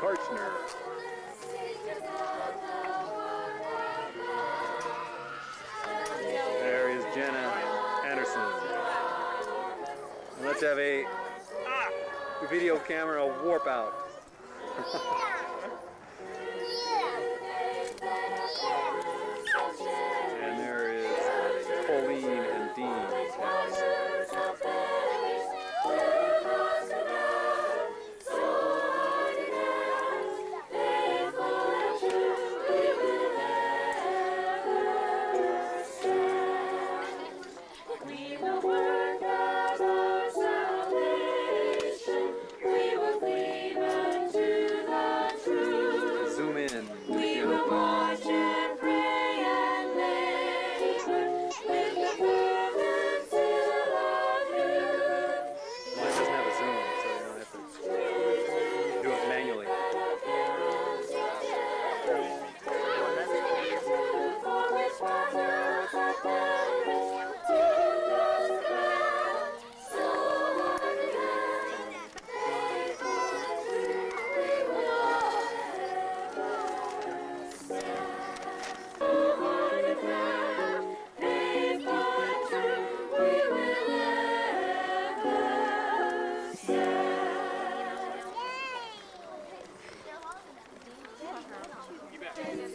Karchner. There is Jenna Andersen. And let's have a video camera warp out. And there is Pauline and Dean. Zoom in. We will watch and pray and labor with the fervent zeal of youth. Mine doesn't have a zoom, so you don't have to do it manually. For which wonders are perished to the sky. So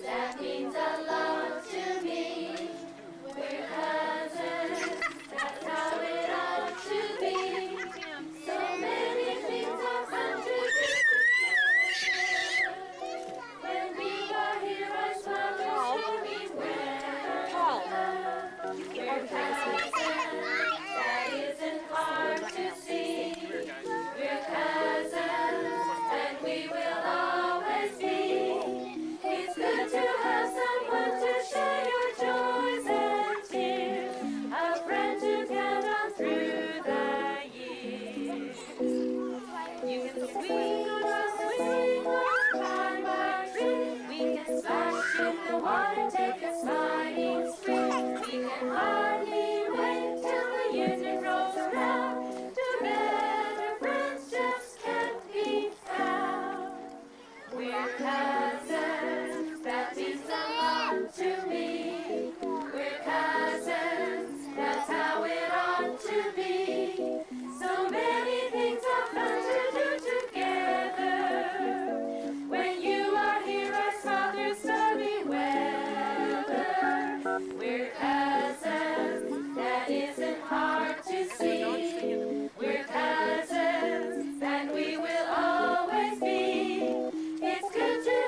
that means a lot to me. We're cousins, that's how it ought to be. So many things are fun to do together. When we are here, our smiles will be well. We're cousins, that isn't hard to see. We're cousins, and we will always be. It's good to have someone to share your joys and tears, a friend to count on through the years. You can swing on time by tree. We can splash in the water, take a sliding spree. We can hardly wait till the union rolls around. Together friends just can't be found. We're cousins, that means a lot to me. We're cousins, that's how it ought to be. So many things are fun to do together. When you are here, our smile through stormy weather. We're cousins, that isn't hard to see. We're cousins, and we will always be. It's good to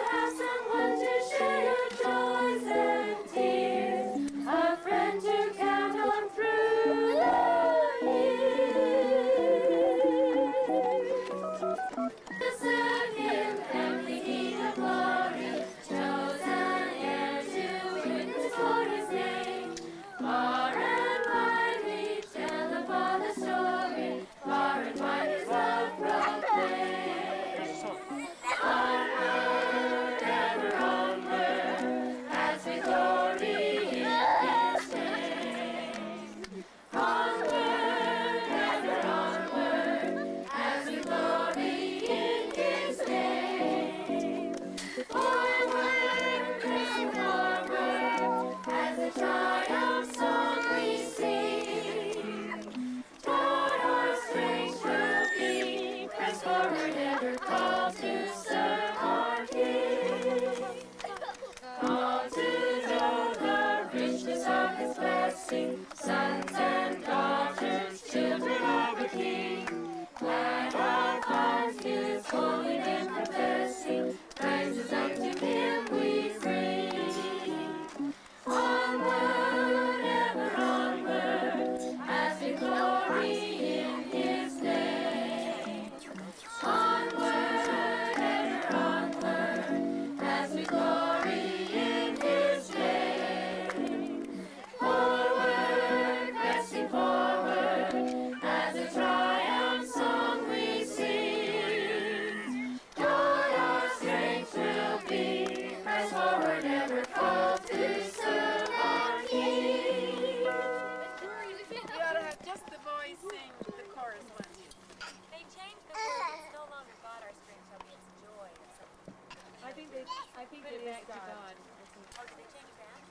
I think it is God. Oh, did they change it back?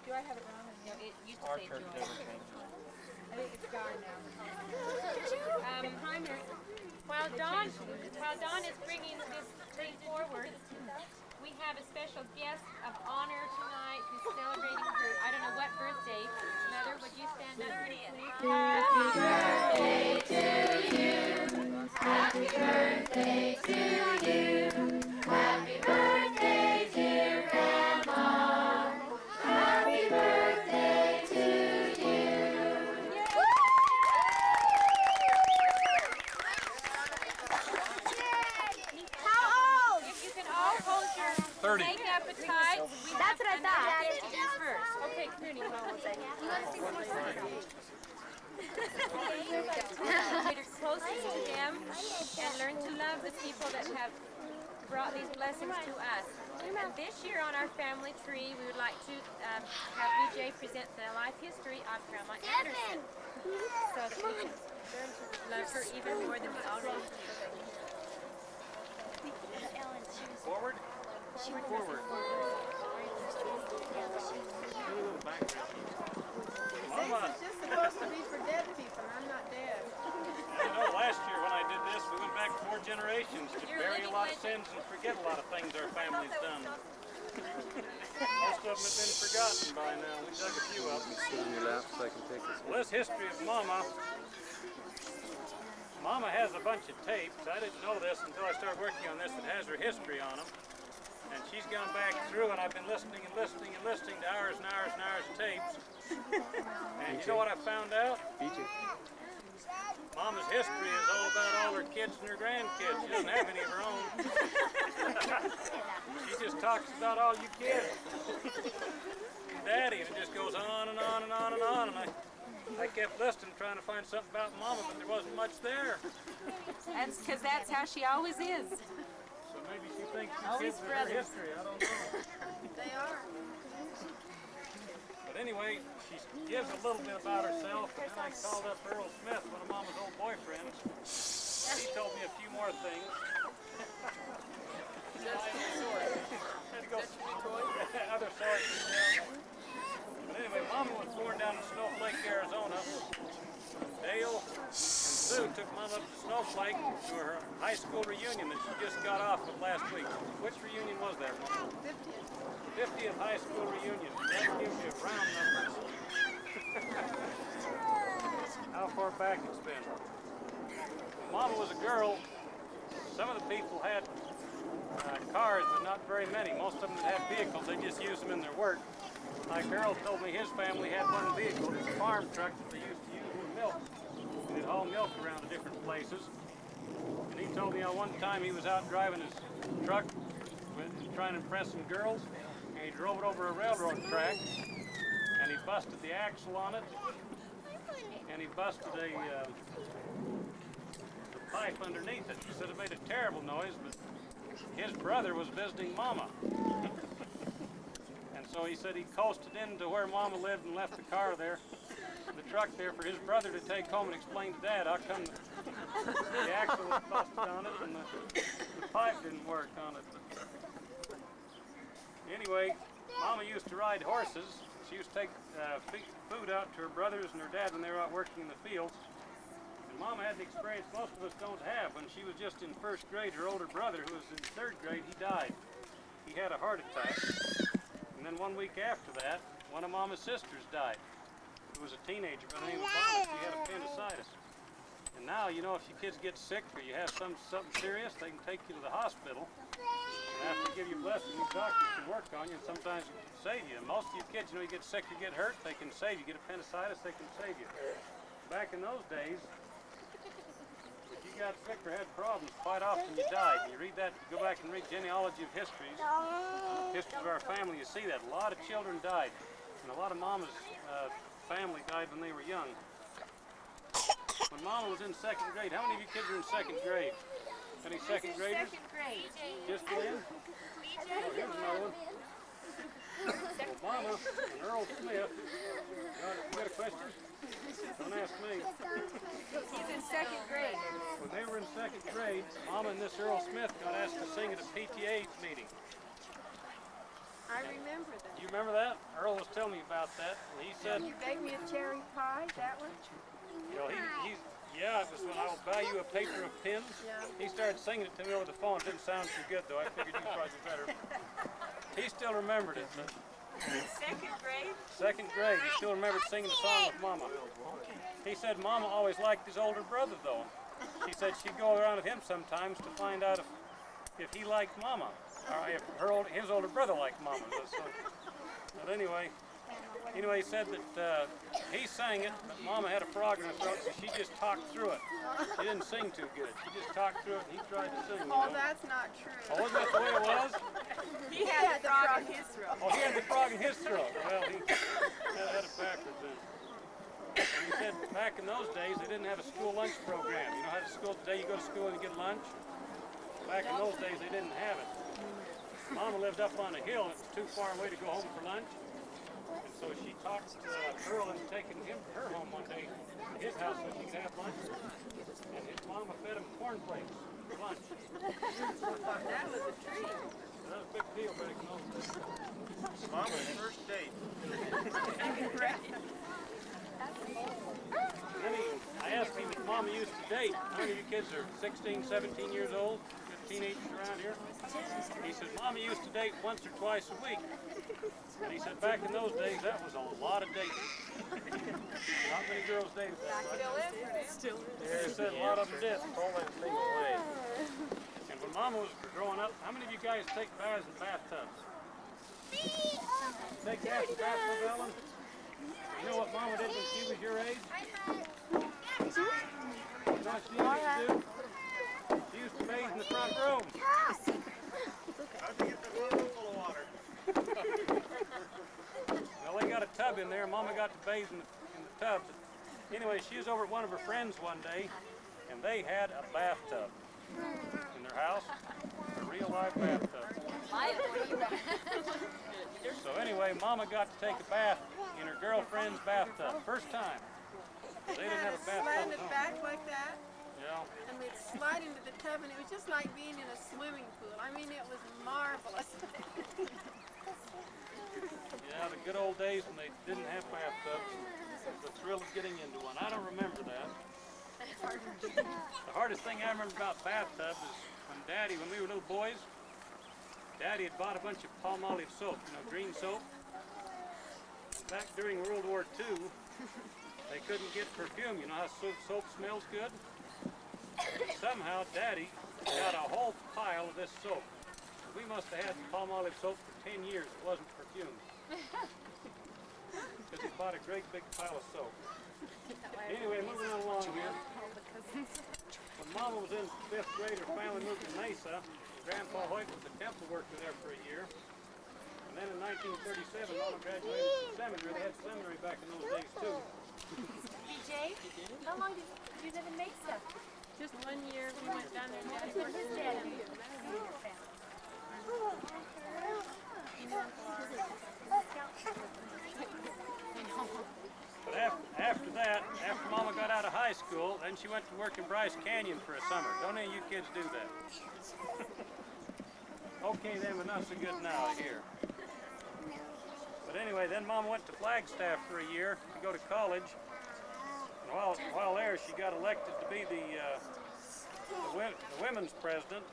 Do I have it wrong? No, it used to Our say church joy. never changed. I think it's God now. While Dawn is bringing this thing forward, we have a special guest of honor tonight who's celebrating her, I don't know what birthday. Mother, would you stand up here, please? Happy birthday to you. Happy birthday, dear Grandma. Happy birthday to you. How old? If you can all hold your 30. makeup aside, That's what I thought. first. Okay, Cooney, hold on one second. Get closest to them and learn to love the people that have brought these blessings to us. And this year on our family tree, we would like to have BJ present the life history of Grandma Andersen, so that we can learn to love her even more than we already do. Forward? Forward. Mama, It's just supposed to be for dead people. I'm not dead. you know, last year when I did this, we went back 4 generations to bury a lot of sins and forget a lot of things our family's done. Most of them have been forgotten by now. We dug a few up. Sit on your lap so I can take this. Well, this history of Mama. Mama has a bunch of tapes. I didn't know this until I started working on this that has her history on them. And she's gone back through, and I've been listening and listening and listening to hours and hours and hours of tapes. And you know what I found out? BJ. Mama's history is all about all her kids and her grandkids. She doesn't have any of her own. She just talks about all you kids. Daddy, and it just goes on and on and on and on. And I kept listening, trying to find something about Mama, but there wasn't much there. That's because that's how she always is. So maybe she thinks her Always kids are her brothers. history. I don't know. They are. But anyway, she gives a little bit about herself, and then I called up Earl Smith, one of Mama's old boyfriends. He told me a few more things. Had to go other sorts. But anyway, Mama was born down in Snowflake, Arizona. Dale and Sue took Mama up to Snowflake to her high school reunion that she just got off with last week. Which reunion was that, Mama? 50th high school reunion. That gives you a round number. How far back it's been. When Mama was a girl, some of the people had cars, but not very many. Most of them that had vehicles, they just used them in their work. Like Earl told me his family had one vehicle. It's a farm truck that they used to use for milk. And they'd haul milk around to different places. And he told me how one time he was out driving his truck trying to impress some girls. He drove it over a railroad track, and he busted the axle on it, and he busted the pipe underneath it. He said it made a terrible noise, but his brother was visiting Mama. And so he said he coasted into where Mama lived and left the car there, the truck there, for his brother to take home and explain to Dad how come the axle was busted on it and the pipe didn't work on it. Anyway, Mama used to ride horses. She used to take food out to her brothers and her dad when they were out working in the fields. And Mama had the experience most of us don't have. When she was just in first grade, her older brother, who was in third grade, he died. He had a heart attack. And then 1 week after that, one of Mama's sisters died. Who was a teenager by the name of Mama. She had appendicitis. And now, you know, if your kids get sick or you have something serious, they can take you to the hospital. And after they give you a blessing, your doctors can work on you and sometimes save you. And most of you kids, you know, you get sick or get hurt, they can save you. Get appendicitis, they can save you. Back in those days, if you got sick or had problems, quite often you died. You read that, go back and read genealogy of histories, histories of our family, you see that. A lot of children died. And a lot of Mama's family died when they were young. When Mama was in second grade, how many of you kids are in second grade? Any second graders? Second grade. Just Lynn? Oh, here's another one. Well, Mama and Earl Smith, you got a question? Don't ask me. He's in second grade. When they were in second grade, Mama and this Earl Smith got asked to sing at a PTA meeting. I remember that. You remember that? Earl was telling me about that, and he said, You gave me a cherry pie, that one? you know, yeah, it was when I will buy you a paper of pins. Yeah. He started singing it to me over the phone. It didn't sound too good, though. I figured you'd probably be better. He still remembered it. But Second grade? second grade, he still remembered singing the song with Mama. He said Mama always liked his older brother, though. She said she'd go around with him sometimes to find out if he liked Mama, or if his older brother liked Mama. But anyway, he said that he sang it, but Mama had a frog in her throat, so she just talked through it. She didn't sing too good. She just talked through it, and he tried to sing. Oh, that's not true. Oh, wasn't that the way it was? He had the frog in his throat. Oh, he had the frog in his throat. Well, he had it backwards then. And he said back in those days they didn't have a school lunch program. You know how today you go to school and you get lunch? Back in those days they didn't have it. Mama lived up on a hill and it was too far away to go home for lunch. And so she talked Earl into taking her home one day to his house so she could have lunch. And his mama fed him cornflakes for lunch. That was a treat. That was a big deal back in those days. Mama's first date. I asked him if Mama used to date. How many of you kids are 16, 17 years old? Good teenagers around here? He said, Mama used to date once or twice a week. And he said, back in those days, that was a lot of dating. Not many girls dated that much. Still is. Yeah, he said a lot of them did. All that legal way. And when Mama was growing up, how many of you guys take baths in bathtubs? Take baths in bathtubs, Ellen? You know what Mama did when she was your age? You know what she used to do? She used to bathe in the front room. How'd you get the room full of water? Well, they got a tub in there. Mama got to bathe in the tub. But anyway, she was over at one of her friends one day, and they had a bathtub in their house, a real live bathtub. So anyway, Mama got to take a bath in her girlfriend's bathtub. First time. They didn't have a bathtub Slant at it home. back like that, Yeah. and we'd slide into the tub, and it was just like being in a swimming pool. I mean, it was marvelous. Yeah, the good old days when they didn't have bathtubs. The thrill of getting into one. I don't remember that. The hardest thing I remember about bathtubs is when we were little boys, Daddy had bought a bunch of palm-olive soap, green soap. Back during World War II, they couldn't get perfume. You know how soap smells good? Somehow Daddy got a whole pile of this soap. We must have had palm-olive soap for 10 years. It wasn't perfumed. Because he bought a great big pile of soap. Anyway, moving on along here. When Mama was in 5th grade, her family moved to Mesa. Grandpa Hoyt was a temple worker there for a year. And then in 1937, Mama graduated from seminary. They had seminary back in those days, too. BJ, how long did you live in Mesa? Just 1 year we went down there and Daddy worked His with dad. him. But after that, after Mama got out of high school, then she went to work in Bryce Canyon for a summer. Don't any of you kids do that? Okay then, but not so good now, I hear. But anyway, then Mama went to Flagstaff for a year to go to college. And while there, she got elected to be the women's president.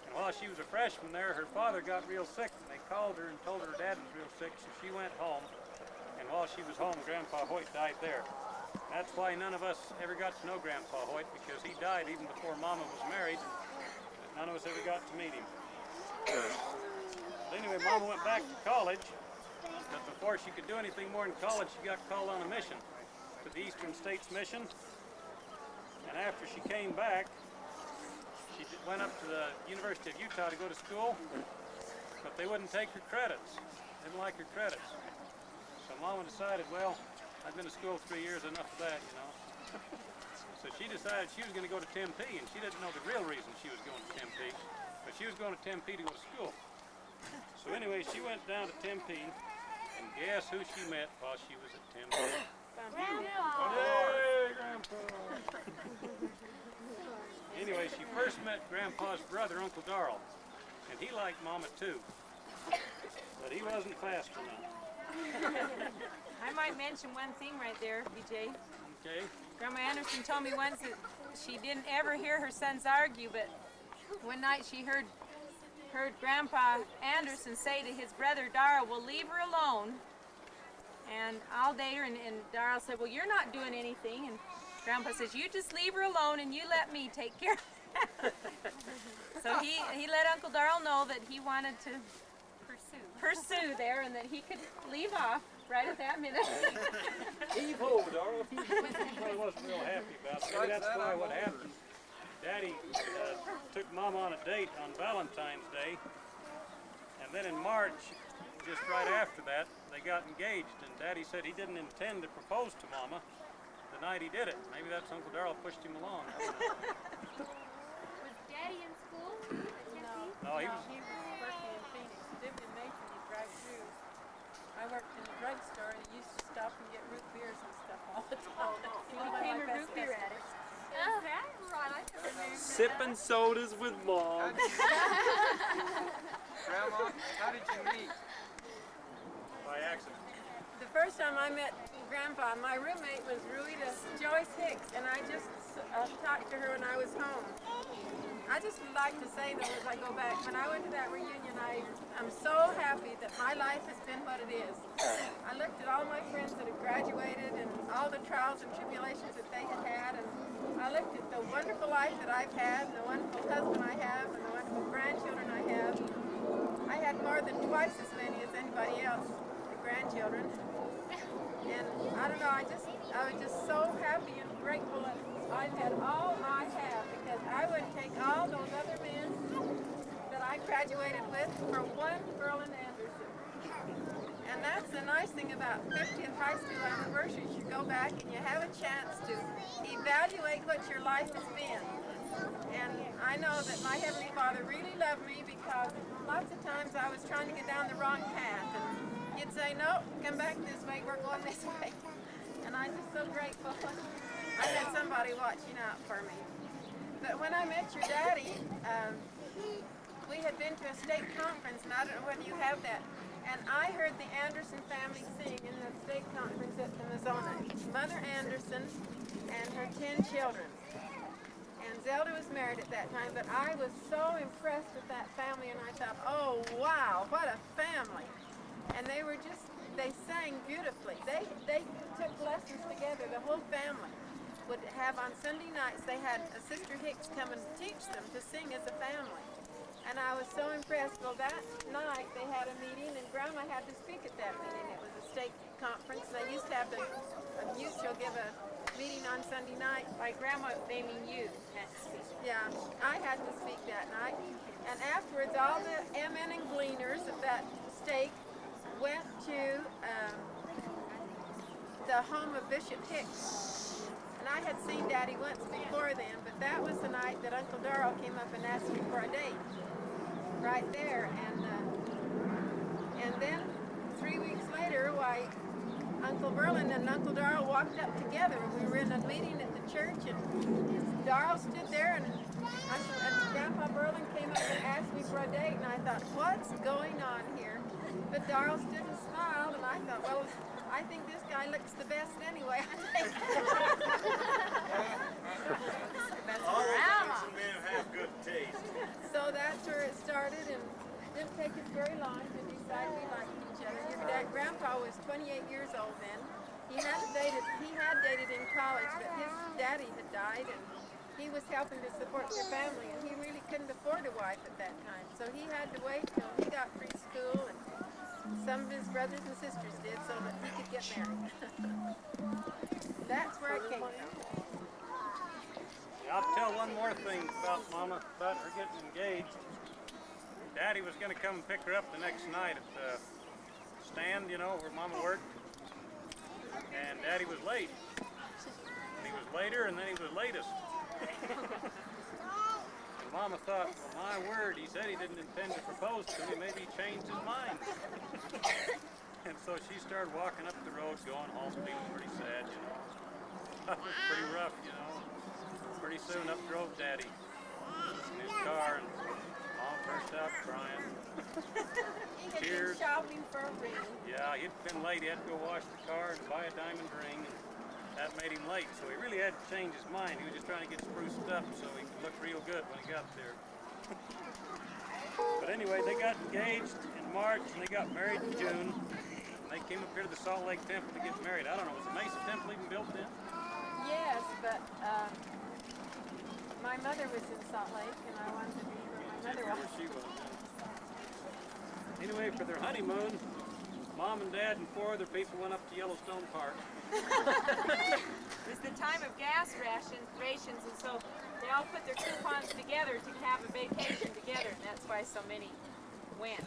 And while she was a freshman there, her father got real sick. And they called her and told her dad was real sick, so she went home. And while she was home, Grandpa Hoyt died there. That's why none of us ever got to know Grandpa Hoyt, because he died even before Mama was married. None of us ever got to meet him. But anyway, Mama went back to college, but before she could do anything more in college, she got called on a mission to the Eastern States Mission. And after she came back, she went up to the University of Utah to go to school, but they wouldn't take her credits. Didn't like her credits. So Mama decided, well, I've been to school 3 years, enough of that, So she decided she was going to go to Tempe, and she didn't know the real reason she was going to Tempe, but she was going to Tempe to go to school. So anyway, she went down to Tempe, and guess who she met while she was at Tempe? Hey, Grandpa! Anyway, she first met Grandpa's brother, Uncle Darrell, and he liked Mama too. But he wasn't fast enough. I might mention one thing right there, BJ. Okay. Grandma Anderson told me once that she didn't ever hear her sons argue, but one night she heard Grandpa Anderson say to his brother Darrell, "Well, leave her alone, and I'll date her." And Darrell said, "Well, you're not doing anything." And Grandpa says, "You just leave her alone, and you let me take care of her." So he let Uncle Darrell know that he wanted to pursue there, and that he could leave off right at that minute. Heave ho, Darrell. He probably wasn't real happy about it. Maybe that's why what happened. Daddy took Mom on a date on Valentine's Day, and then in March, just right after that, they got engaged, and Daddy said he didn't intend to propose to Mama the night he did it. Maybe that's Uncle Darrell pushed him along. I don't know. Was Daddy in school at Tempe? No, he was. He was working in Phoenix. He lived in Macon. He drive through. I worked in the drugstore, and he used to stop and get root beers and stuff all the time. He became a root beer addict. Is that right? I never knew that. Sipping sodas with Mom. Grandma, how did you meet? By accident. The first time I met Grandpa, my roommate was Ruita Joyce Hicks, and I just talked to her when I was home. I just would like to say, though, as I go back, when I went to that reunion, I'm so happy that my life has been what it is. I looked at all my friends that had graduated and all the trials and tribulations that they had had, and I looked at the wonderful life that I've had, and the wonderful husband I have, and the wonderful grandchildren I have. I had more than twice as many as anybody else, the grandchildren. And I don't know, I was just so happy and grateful that I've had all I have, because I wouldn't take all those other men that I graduated with for one Berlin Andersen. And that's the nice thing about 50th high school anniversaries. You go back and you have a chance to evaluate what your life has been. And I know that my Heavenly Father really loved me, because lots of times I was trying to get down the wrong path. And he'd say, "No, come back this way, we're going this way." And I'm just so grateful. I had somebody watching out for me. But when I met your daddy, we had been to a state conference, and I don't know whether you have that. And I heard the Andersen family sing in the state conference at the Mizona. Mother Andersen and her 10 children. And Zelda was married at that time, but I was so impressed with that family, and I thought, oh wow, what a family. And they sang beautifully. They took lessons together, the whole family would have on Sunday nights. They had a Sister Hicks come and teach them to sing as a family. And I was so impressed. Well, that night they had a meeting, and Grandma had to speak at that meeting. It was a state conference. They used to have a youth show give a meeting on Sunday night. By Grandma, they mean you had to speak. Yeah, I had to speak that night. And afterwards, all the MN and Gleaners of that stake went to the home of Bishop Hicks. And I had seen Daddy once before then, but that was the night that Uncle Darrell came up and asked me for a date. Right there. And then 3 weeks later, why, Uncle Berlin and Uncle Darrell walked up together. We were in a meeting at the church, and Darrell stood there, and Grandpa Berlin came up and asked me for a date, and I thought, what's going on here? But Darrell stood and smiled, and I thought, well, I think this guy looks the best anyway. Always some men have good taste. So that's where it started, and it didn't take us very long to decide we liked each other. Your dad, Grandpa was 28 years old then. He had dated in college, but his daddy had died, and he was helping to support their family, and he really couldn't afford a wife at that time. So he had to wait till he got free school, and some of his brothers and sisters did, so that he could get married. That's where it came from. I'll tell one more thing about Mama, about her getting engaged. Daddy was going to come and pick her up the next night at the stand, you know, where Mama worked. And Daddy was late. And he was later, and then he was latest. And Mama thought, well, my word, he said he didn't intend to propose to me. Maybe he changed his mind. And so she started walking up the road, going home, feeling pretty sad, you know. That was pretty rough, you know. Pretty soon up drove Daddy in his car, and Mom burst out up crying. He had Cheers. been shopping for a ring. Yeah, he'd been late. He had to go wash the car and buy a diamond ring. And that made him late, so he really had to change his mind. He was just trying to get spruced up so he could look real good when he got there. But anyway, they got engaged in March and they got married in June. And they came up here to the Salt Lake Temple to get married. I don't know, was the Mesa Temple even built then? Yes, but my mother was in Salt Lake, and I wanted to be where my mother was. She was. Anyway, for their honeymoon, Mom and Dad and 4 other people went up to Yellowstone Park. It was the time of gas rations, and so they all put their coupons together to have a vacation together, and that's why so many went.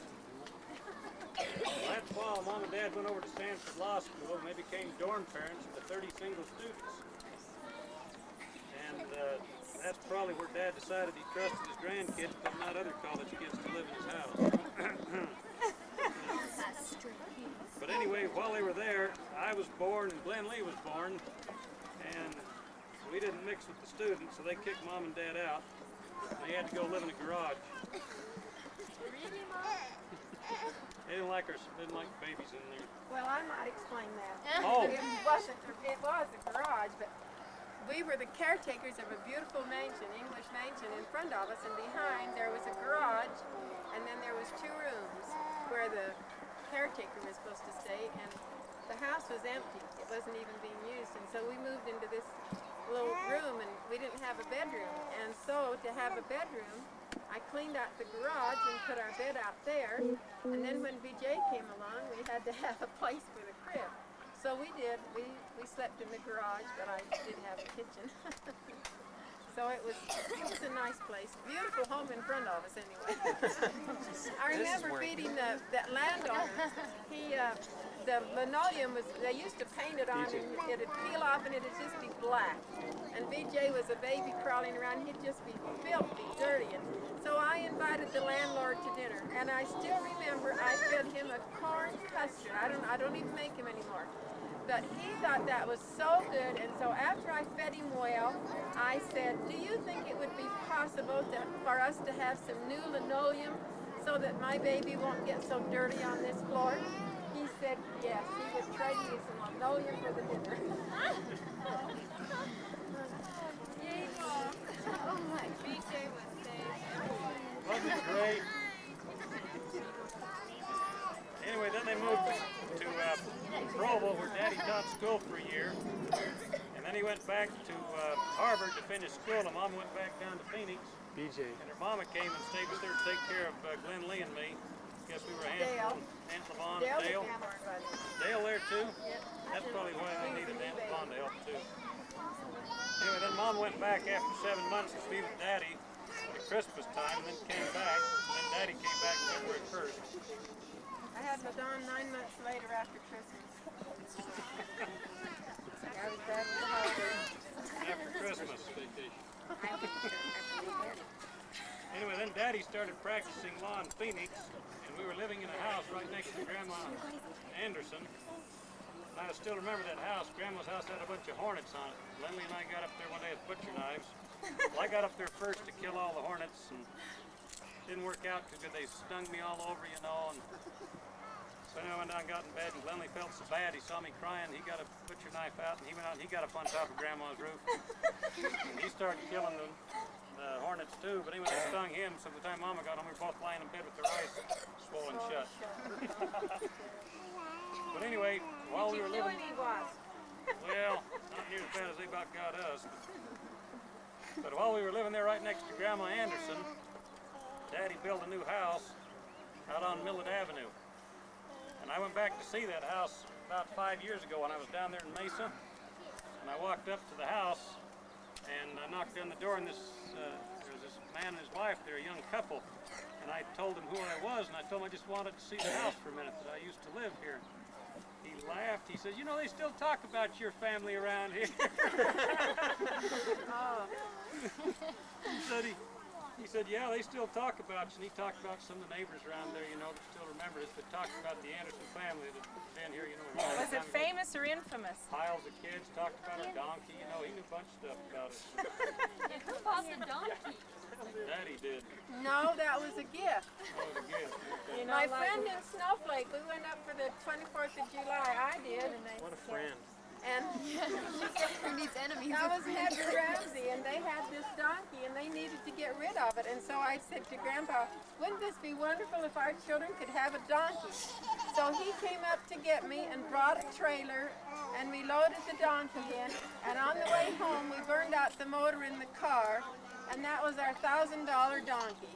Last fall, Mom and Dad went over to Stanford Law School, and they became dorm parents to 30 single students. And that's probably where Dad decided he trusted his grandkids, but not other college kids, to live in his house. But anyway, while they were there, I was born and Glenn Lee was born, and we didn't mix with the students, so they kicked Mom and Dad out. And they had to go live in a garage. Really, Mom? They didn't like babies in there. Well, I might explain that. Oh. It was a garage, but we were the caretakers of a beautiful mansion, English mansion, in front of us, and behind there was a garage, and then there was 2 rooms where the caretaker was supposed to stay, and the house was empty. It wasn't even being used, and so we moved into this little room, and we didn't have a bedroom. And so to have a bedroom, I cleaned out the garage and put our bed out there, and then when BJ came along, we had to have a place for the crib. So we did. We slept in the garage, but I did have a kitchen. So it was a nice place. Beautiful home in front of us anyway. I remember feeding that landowner. The linoleum was, they used to paint it on and it'd peel off and it'd just be black. And BJ was a baby crawling around, he'd just be filthy, dirty. And so I invited the landlord to dinner, and I still remember I fed him a corn custard. I don't even make him anymore. But he thought that was so good, and so after I fed him well, I said, do you think it would be possible for us to have some new linoleum so that my baby won't get so dirty on this floor? He said yes, he would trade me some linoleum for the dinner. Yay, Mom. Oh my, BJ was saved. Wasn't it great? Anyway, then they moved to Provo, where Daddy taught school for a year. And then he went back to Harvard to finish school, and Mom went back down to Phoenix. BJ. And her mama came and stayed with her to take care of Glenn Lee and me. Guess we were Aunt Levon and Dale. Dale there too? That's probably why I needed Aunt Levon to help too. Anyway, then Mom went back after 7 months to be with Daddy at Christmas time, and then came back. And then Daddy came back February 1st. I had my Dawn 9 months later after Christmas. I was back for the holidays. After Christmas. Anyway, then Daddy started practicing law in Phoenix, and we were living in a house right next to Grandma Andersen. I still remember that house. Grandma's house had a bunch of hornets on it. Lenley and I got up there one day with butcher knives. Well, I got up there first to kill all the hornets, and it didn't work out too good. They stung me all over, you know. And so anyway, I went down and got in bed, and Lenley felt so bad. He saw me crying. He got a butcher knife out, and he went out and he got up on top of Grandma's roof. And he started killing the hornets too, but anyway, they stung him. So by the time Mama got home, we were both lying in bed with their eyes swollen shut. But anyway, while we were living, well, not near as bad as they about got us. But while we were living there right next to Grandma Andersen, Daddy built a new house out on Millett Avenue. And I went back to see that house about 5 years ago when I was down there in Mesa. And I walked up to the house and I knocked on the door, and there was this man and his wife there, a young couple. And I told them who I was, and I told them I just wanted to see the house for a minute, that I used to live here. He laughed. He says, you know, they still talk about your family around here. He said, yeah, they still talk about you. And he talked about some of the neighbors around there, you know, that still remember us, that talked about the Andersen family that had been here, you know. Was it famous or infamous? Piles of kids talked about our donkey, you know, he knew a bunch of stuff about us. Who bought the donkey? Daddy did. No, that was a gift. Oh, the gift. Okay. My friend in Snowflake, we went up for the 24th of July. I did. What a friend. And Who needs enemies? that was Hedger Ramsey, and they had this donkey, and they needed to get rid of it. And so I said to Grandpa, wouldn't this be wonderful if our children could have a donkey? So he came up to get me and brought a trailer, and we loaded the donkey in. And on the way home, we burned out the motor in the car, and that was our $1,000 donkey.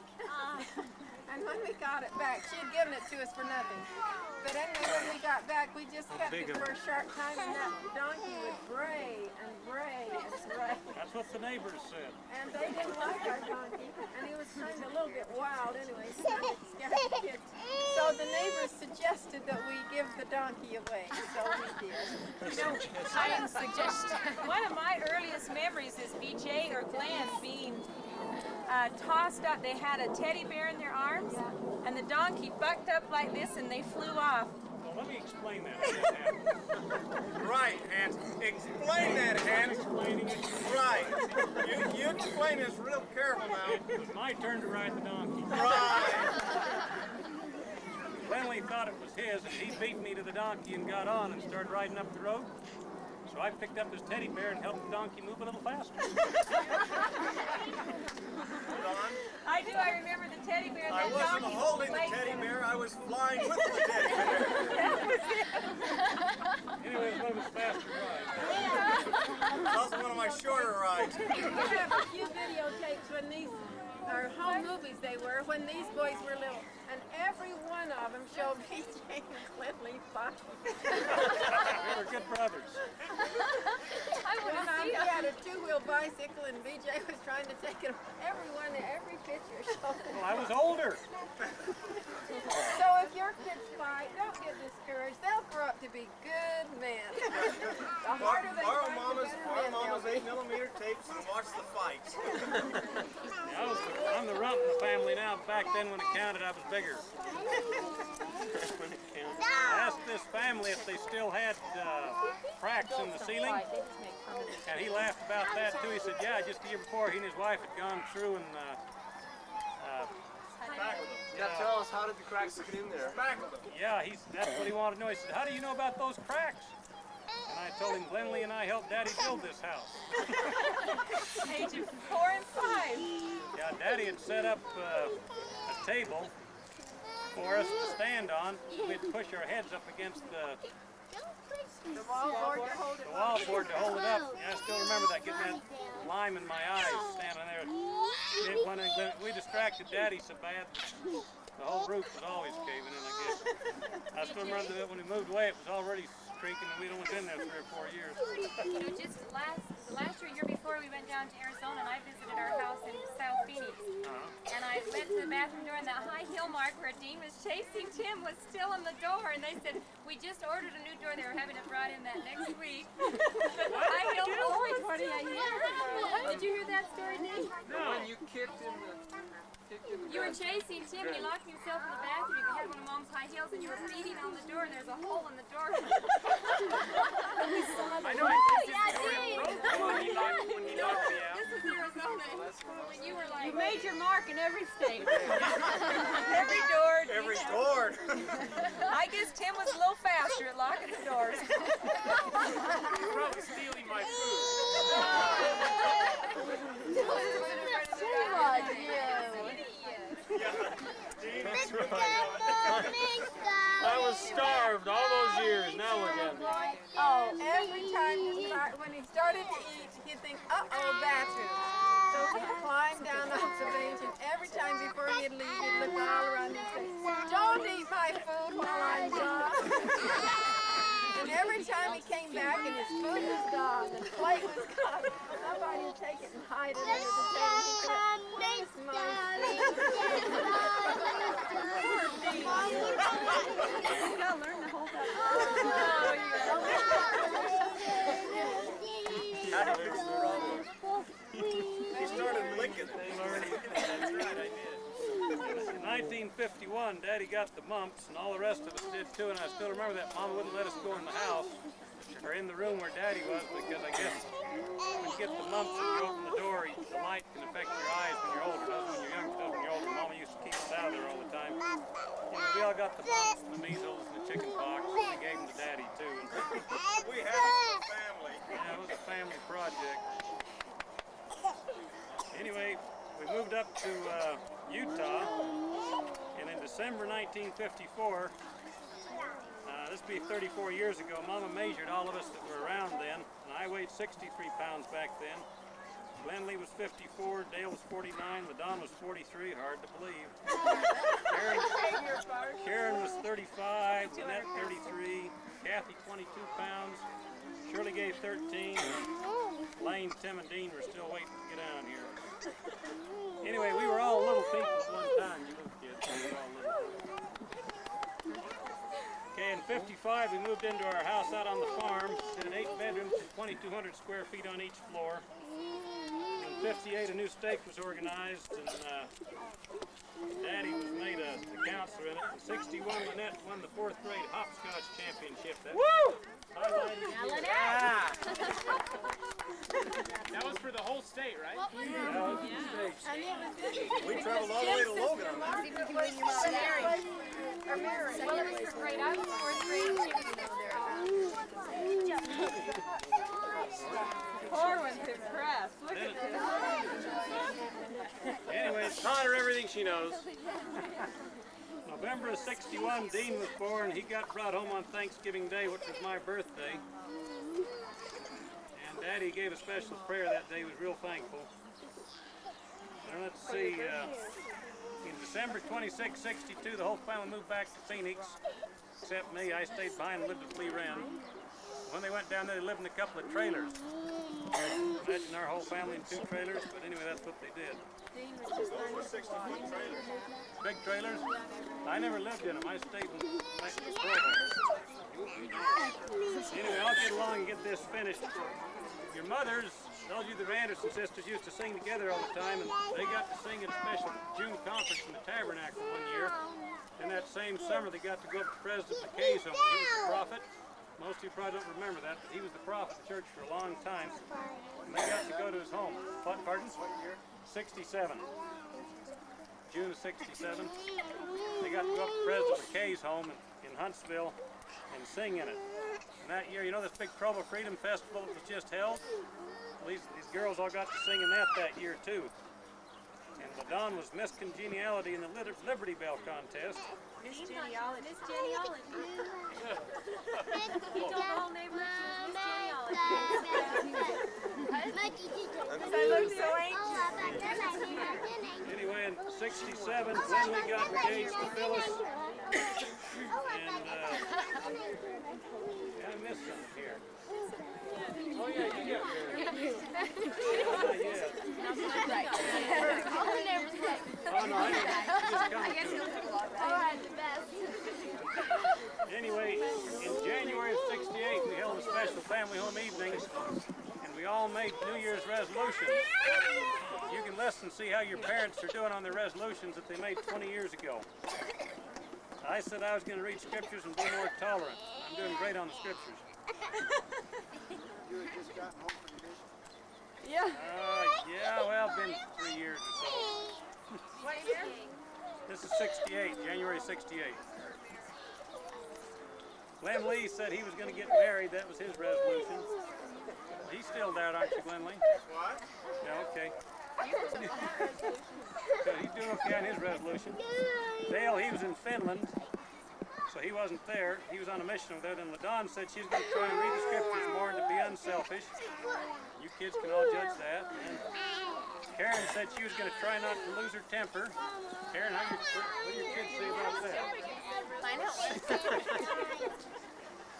And when we got it back, she had given it to us for nothing. But anyway, when we got back, we just kept it for a short time, and that donkey would bray and bray and bray. That's what the neighbors said. And they didn't like our donkey, and he was kind of a little bit wild anyway, so it scared the kids. So the neighbors suggested that we give the donkey away, so we did. I am one of my earliest memories is VJ or Glenn being tossed up. They had a teddy bear in their arms, and the donkey bucked up like this, and they flew off. Well, let me explain that. Right, Hans. Explain that, Hans. Explaining it. Right. You explain this real careful now. It was my turn to ride the donkey. Right. Glenley thought it was his, and he beat me to the donkey and got on and started riding up the road. So I picked up his teddy bear and helped the donkey move a little faster. I do. I remember the teddy bear. And I that wasn't donkey holding the was teddy waiting. bear, I was flying with the teddy bear. Anyway, it was one of his faster rides. It's also one of my shorter rides. We have a few videotapes when these, or home movies they were, when these boys were little. And every one of them showed VJ and Glenley fighting. They were good brothers. One time he had a two-wheel bicycle and VJ was trying to take it. Every picture showed it. Well, I was older. So if your kids fight, don't get discouraged. They'll grow up to be good men. The harder they Borrow fight, the Mama's better men they'll 8mm tapes and watch the fights. Yeah, I'm the rump in the family now. Back then when it counted, I was bigger. I asked this family if they still had cracks in the ceiling, and he laughed about that too. He said, yeah, just the year before he and his wife had gone through and Now tell us, how did the cracks get in there? yeah, that's what he wanted to know. He said, how do you know about those cracks? And I told him, Glenley and I helped Daddy build this house. Age of 4 and 5. Yeah, Daddy had set up a table for us to stand on. We'd push our heads up against the wall board to hold it up. And I still remember that, getting that lime in my eyes, standing there. We distracted Daddy so bad, the whole roof was always caving in, I guess. I still remember that when we moved away, it was already creaking, and we'd only been there 3 or 4 years. You know, just last year before, we went down to Arizona, and I visited our house in South Phoenix. And I went to the bathroom door, and that high heel mark where Dean was chasing Tim was still on the door. And they said, we just ordered a new door. They were having it brought in that next week. The high heel pole was still there. Did you hear that story, Dean? When you kicked in the... You were chasing Tim, and he locked himself in the bathroom. He had one of Mom's high heels, and you were beating on the door, and there's a hole in the door. I know it. When you knocked me out. This was Arizona, when you were like... You made your mark in every state. Every door. Every door. I guess Tim was a little faster at locking the doors. You're probably stealing my food. That's right. I was starved all those years. Now look at me. Oh, every time when he started to eat, he'd think, uh-oh, bathroom. So he'd climb down off the bench, and every time before he'd leave, he'd look all around and say, don't eat my food while I'm gone. And every time he came back and his food was gone, the plate was gone, somebody would take it and hide it under the table. He said, "Where's my You gotta learn to hold that. He started licking it. That's right, I did. In 1951, Daddy got the mumps, and all the rest of us did too, and I still remember that Mama wouldn't let us go in the house. or in the room where Daddy was, because I guess when you get the mumps and you open the door, the light can affect your eyes when you're older. It doesn't when you're young, it does when you're older. Mama used to keep us out of there all the time. You know, we all got the mumps and the measles and the chicken pox, and they gave them to Daddy too. And We had it for family. yeah, it was a family project. Anyway, we moved up to Utah, and in December 1954, this would be 34 years ago, Mama measured all of us that were around then, and I weighed 63 pounds back then. Glenn Lee was 54, Dale was 49, LaDon was 43, hard to believe. Karen was 35, Lynette 33, Kathy 22 pounds, Shirley gave 13, Lane, Tim, and Dean were still waiting to get down here. Anyway, we were all little people at one time, you little kids. We were all little. Okay, in 55 we moved into our house out on the farm. It had 8 bedrooms and 2,200 square feet on each floor. In 58 a new stake was organized, and Daddy was made a counselor in it. In 61 Lynette won the 4th grade hopscotch championship. Woo! That was for the whole state, right? That was the state. We traveled all the way to Logan on that. Well, it was for grade. I was 4th grade. Poor one's impressed. Look at this. Anyway, Taught her everything she knows. November of 61, Dean was born. He got brought home on Thanksgiving Day, which was my birthday. And Daddy gave a special prayer that day. He was real thankful. And let's see, in December 26, 62, the whole family moved back to Phoenix, except me. I stayed behind and lived with Lee Wren. When they went down there, they lived in a couple of trailers. Imagine our whole family in 2 trailers, but anyway, that's what they did. Those were 60-foot trailers. Big trailers? I never lived in them. I stayed in my Anyway, I'll get along and get this finished. Your mothers, those of you the Andersen sisters, used to sing together all the time, and they got to sing at a special June conference in the Tabernacle one year. And that same summer, they got to go up to President McKay's home. He was the prophet. Most of you probably don't remember that, but he was the prophet of the church for a long time. And they got to go to his home. What, pardon? What year? 67. June of 67. They got to go up to President McKay's home in Huntsville and sing in it. And that year, you know this big Provo Freedom Festival that was just held? Well, these girls all got to sing in that year too. And LaDon was Miss Congeniality in the Liberty Bell contest. Miss Jenny Allen. Miss Jenny Allen. He told the whole neighborhood Miss Jenny Allen. I look so anxious. Anyway, in 67, Glenn Lee got engaged to Phyllis. And I missed something here. Oh yeah, you got your... Oh no, I didn't. Just coming to it. Anyway, in January of 68, we held a special family home evenings, and we all made New Year's resolutions. You can listen and see how your parents are doing on their resolutions that they made 20 years ago. I said I was going to read scriptures and be more tolerant. I'm doing great on the scriptures. You had just gotten home from the mission? Yeah. Yeah, well, been 3 years or so. What year? This is 68, January 68. Glenn Lee said he was going to get married. That was his resolution. He's still there, aren't you, Glenn Lee? What? Yeah, okay. So he's doing okay on his resolution. Dale, he was in Finland, so he wasn't there. He was on a mission over there. Then LaDon said she's going to try and read the scriptures more and to be unselfish. You kids can all judge that. And Karen said she was going to try not to lose her temper. Karen, what do your kids say about that?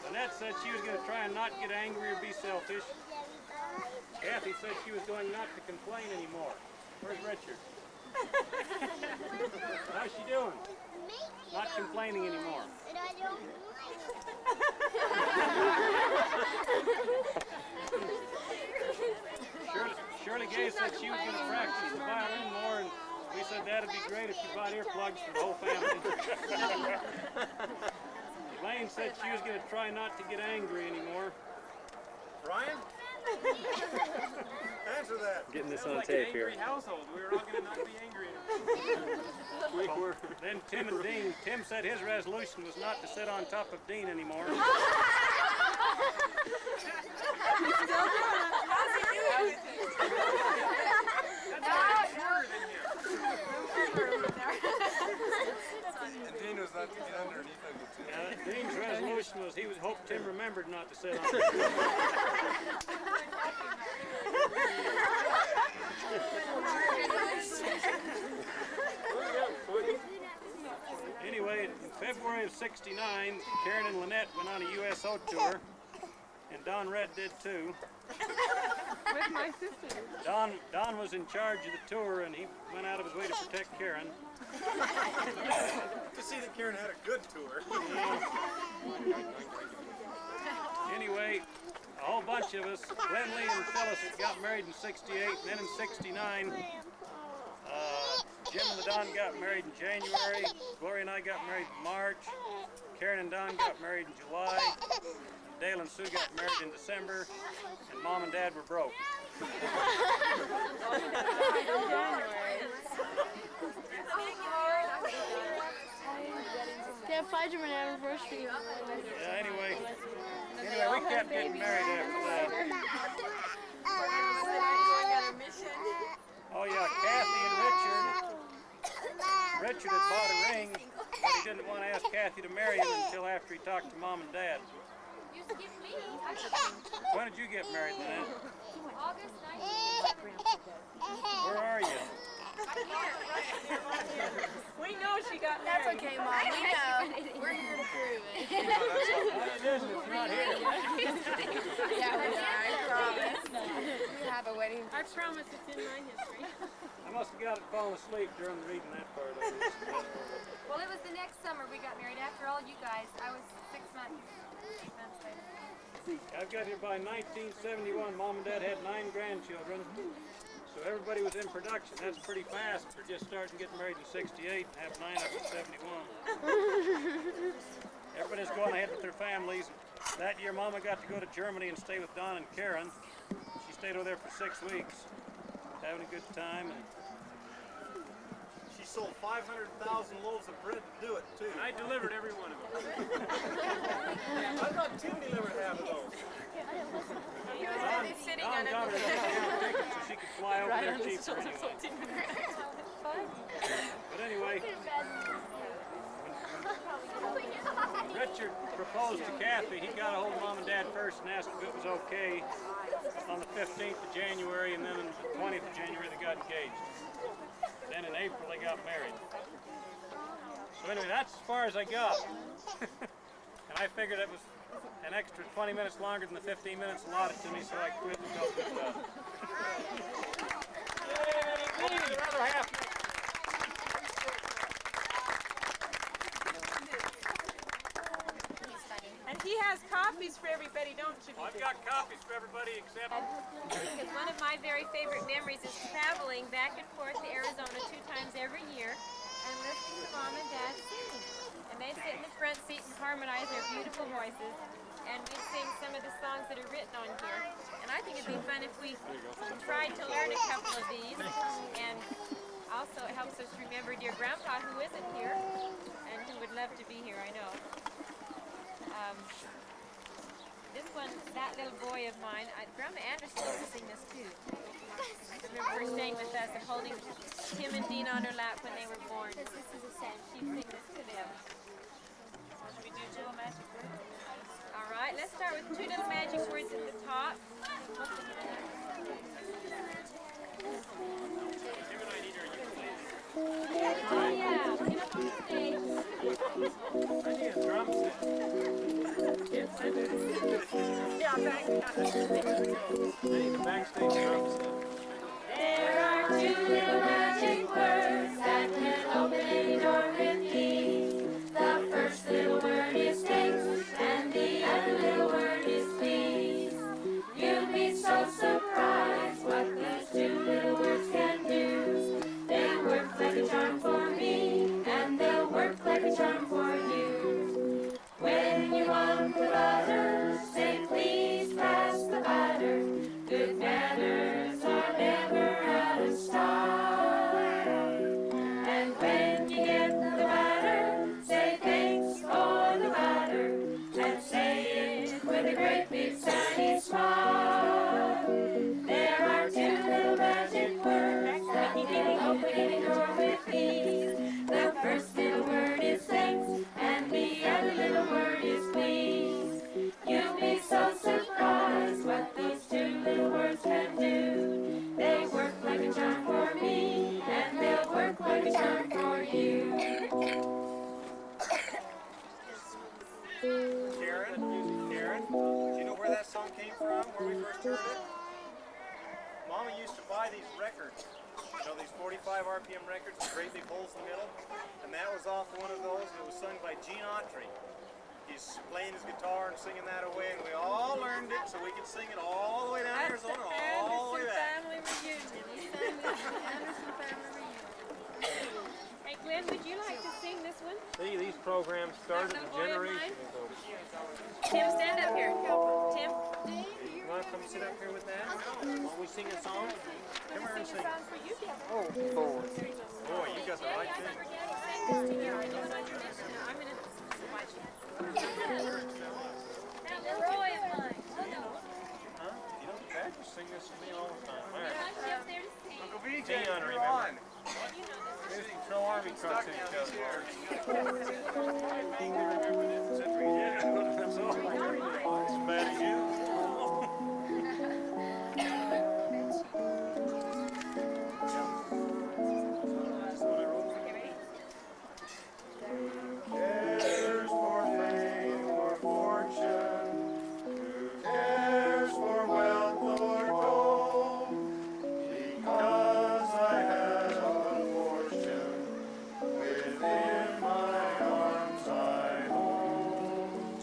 Lynette said she was going to try and not get angry or be selfish. Kathy said she was going not to complain anymore. Where's Richard? How's she doing? Not complaining anymore. Shirley Gay said she was going to practice the violin more, and we said that'd be great if you bought earplugs for the whole family. Elaine said she was going to try not to get angry anymore. Brian? Answer that. Getting this Sounds on like tape an here. angry household. We were all going to not be angry anymore. Quick word. Then Tim and Dean. Tim said his resolution was not to sit on top of Dean anymore. And Dean was not to get underneath of you, too. Dean's resolution was he would hope Tim remembered not to sit on top. Anyway, in February of '69, Karen and Lynette went on a USO tour, and Don Red did too. With my sister. Don was in charge of the tour, and he went out of his way to protect Karen. To see that Karen had a good tour. Anyway, a whole bunch of us, Glenn Lee and Phyllis, got married in '68, and then in '69, Jim and the Don got married in January, Gloria and I got married in March, Karen and Don got married in July, Dale and Sue got married in December, and Mom and Dad were broke. Yeah, 5 year anniversary. Yeah, anyway, we kept getting married after that. Oh yeah, Kathy and Richard. Richard had bought a ring, but he didn't want to ask Kathy to marry him until after he talked to Mom and Dad. You skip me. When did you get married, Lynette? August 19th. Where are you? We know she got That's married. okay, Mom. We know. We're here to prove it. It isn't, it's not here. Yeah, we are. I promise. We have a wedding. I promise it's in my history. I must have got it falling asleep during reading that part of it. Well, it was the next summer we got married. After all you guys, I was 8 months later. I've got here by 1971, Mom and Dad had 9 grandchildren. So everybody was in production. That's pretty fast for just starting getting married in '68 and have 9 up to '71. Everybody's going ahead with their families. That year, Mama got to go to Germany and stay with Don and Karen. She stayed over there for 6 weeks, having a good time. And She sold 500,000 loaves of bread to do it, too. I delivered every one of them. I thought Tim delivered half of those. Don got her a ticket so she could fly over there cheaper anyway. But anyway, Richard proposed to Kathy. He got a hold of Mom and Dad first and asked if it was okay on the 15th of January, and then on the 20th of January they got engaged. Then in April they got married. So anyway, that's as far as I got. And I figured it was an extra 20 minutes longer than the 15 minutes allotted to me, so I quit and felt good about it. Yay, the other half. And he has copies for everybody, don't you? I've got copies for everybody except... Because one of my very favorite memories is traveling back and forth to Arizona 2 times every year and listening to Mom and Dad sing. And they'd sit in the front seat and harmonize their beautiful voices. And we'd sing some of the songs that are written on here. And I think it'd be fun if we tried to learn a couple of these. And also it helps us remember dear Grandpa, who isn't here and who would love to be here, I know. This one, That Little Boy of Mine, Grandma Andersen used to sing this too. I remember her staying with us and holding Tim and Dean on her lap when they were born. She'd sing this to them. So should we do 2 little magic words? All right, let's start with 2 little magic words at the top. Oh yeah, get up on the stage. I need a drum set. Yeah, back. I need a backstage drum set. There are 2 little magic words that can open any door with ease. The first little word is take, and the other little word is please. You'll be so surprised what these 2 little words can do. They work like a charm for me, and they'll work like a charm for you. When you want the butter, say please pass the butter. buy these records. You know, these 45 RPM records with great big holes in the middle. And that was off one of those. It was sung by Gene Autry. He's playing his guitar and singing that away, and we all learned it so we could sing it all the way down to That's the Arizona, all the way Andersen back. Family Reunion. We sang this at the Andersen Family Reunion. Hey Glenn, would you like to sing this one? These programs started a generation ago. Tim, stand up here. Tim, You want to come sit up here with Dad? While we sing a song? Come here and sing. song for you, Tim. Oh, boy, you got the right I thing. forget to sing this to you. I do it on your mission. No, I'm going to watch it. That little boy of mine. Huh? You know, Dad used to sing this to me all the time. All You right. know, she up there to sing. Uncle VJ, Dion, you're remember. on. You know this. They used to throw army trucks at each other. That's all. As bad as you. Cares for fame or fortune? Who cares for wealth or gold? Because I have a fortune within my arms I hold.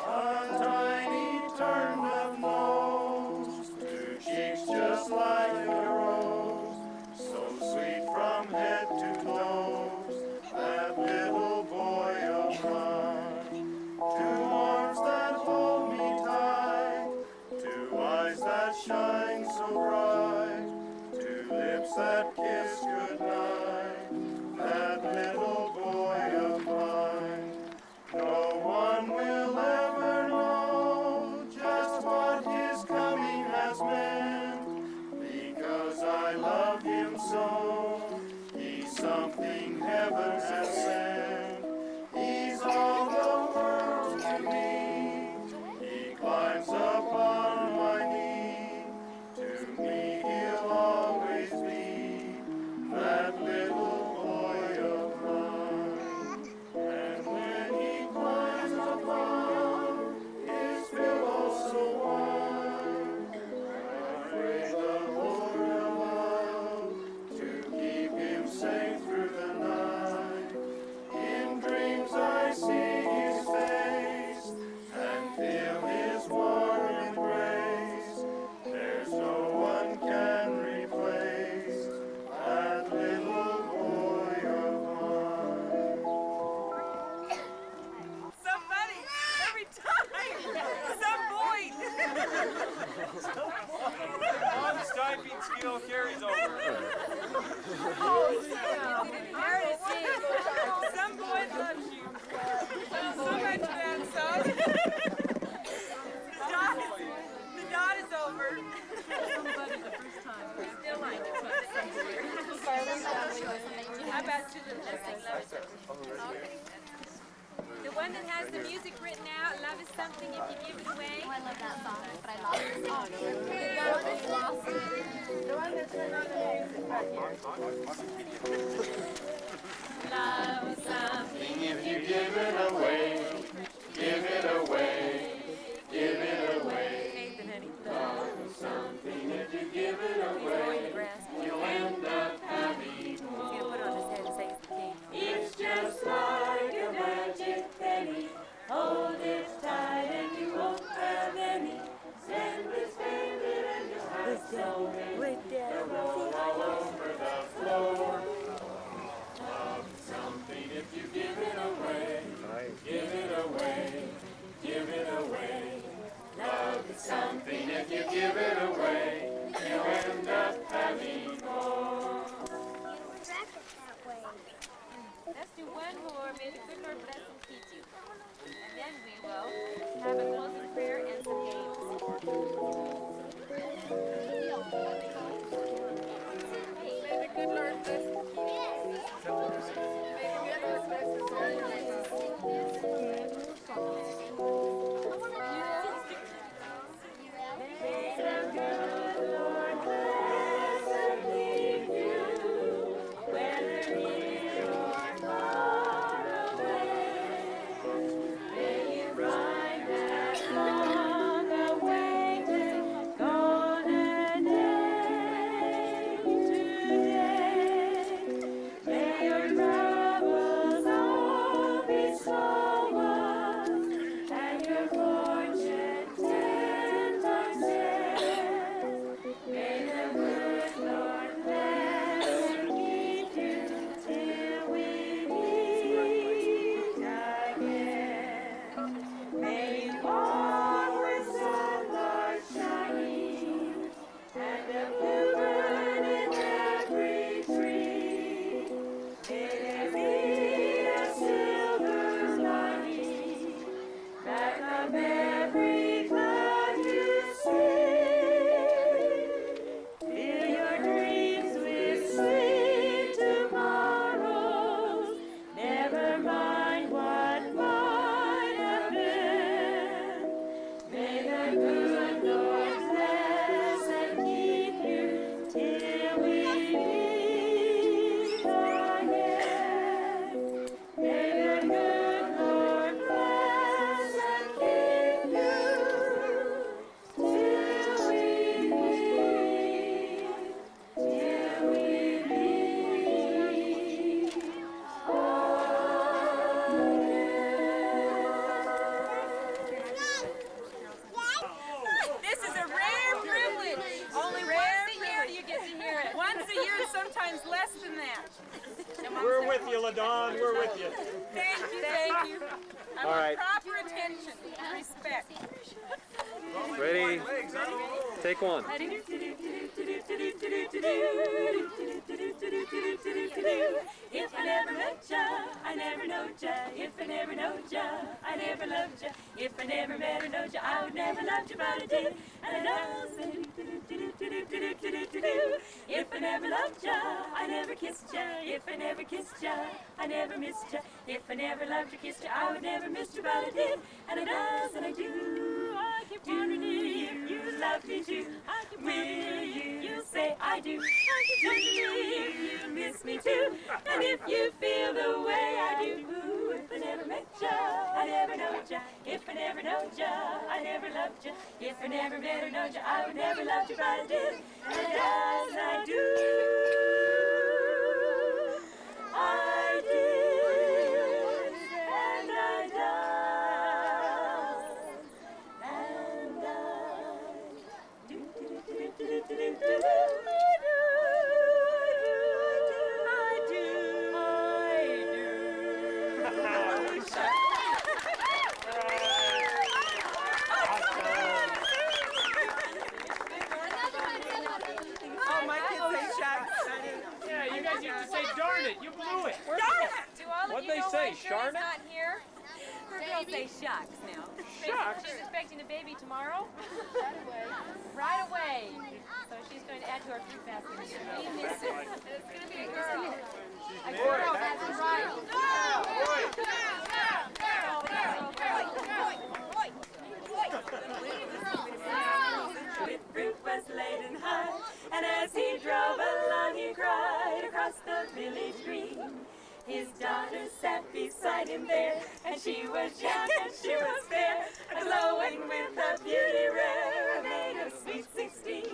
A tiny turned-up nose, two cheeks just like a rose, so sweet from head to toes, that little boy of mine. Two arms that hold me tight, two eyes that shine so bright, two lips that kiss goodnight, that little boy of mine. No one will ever know just what his coming has meant, because I love him so. He's something heaven has sent. He's all the world to me. He climbs up on my knee. To me he'll always be that little boy of mine. And when he climbs upon his pillow so warm, I pray the Lord above to keep him safe through the night. In dreams I see his face and feel his warm embrace. There's no one can replace that little boy of mine. Somebody, every time, some boy. Mom's typing skill carries over. Some boy loves you. So much, man. So the dot is over. Still like it. How about to the listening love? The one that has the music written out, love is something if you give it away. I love that song, but I lost the song. The one that's turned on the music right here. Love is something If you give it away, give it away, give it away. Love is something if you give it away, you'll end up having more. It's just like a magic penny. Hold it tight and you won't have any. Send this favorite and you'll have so many. They'll roll all over the floor. Love is something if you give it away. Give it away. Give it away. Love is something if you give it away. You'll end up having more. Let's do one more. May the good Lord bless and keep you. And then we will have a closing prayer and some games. May the good Lord bless you. May the good Lord bless Long away sometimes less than that. We're with you, Lagoon. We're with you. Thank you, thank you. I All want right. proper attention, respect. Ready? Take one. If I never met ya, I never knowed ya. If I never knowed ya, I never loved ya. If I never met or knowed ya, I would never loved ya, but I did. And I know. If I never loved ya, I never kissed ya. If I never kissed ya, I never missed ya. If I never loved or kissed ya, I would never miss ya, but I did. And I does and I do. I keep wondering if you love me too. Will you say I do? I keep wondering if you miss me too. And if you feel the way I do. If I never met ya, I never knowed ya. If I never knowed ya, I never loved ya. If I never met or knowed ya, I would never loved you, but I did. And as I do, I did, and I done, and I do. Oh, my kids say shucks. Yeah, you guys used to say darn it. You blew it. Darn it! Do all of What'd you they know say, why Shirley's Sharna? not here? Her girls say shucks now. Shucks? She's expecting a baby tomorrow. Right away. So she's going to add to our food basket. We miss her. It's going to be a girl. A girl, that's right. With fruit was laden high, and as he drove along he cried across the village green. His daughter sat beside him there, and she was young and she was fair, glowing with a beauty rare, made of sweet 16.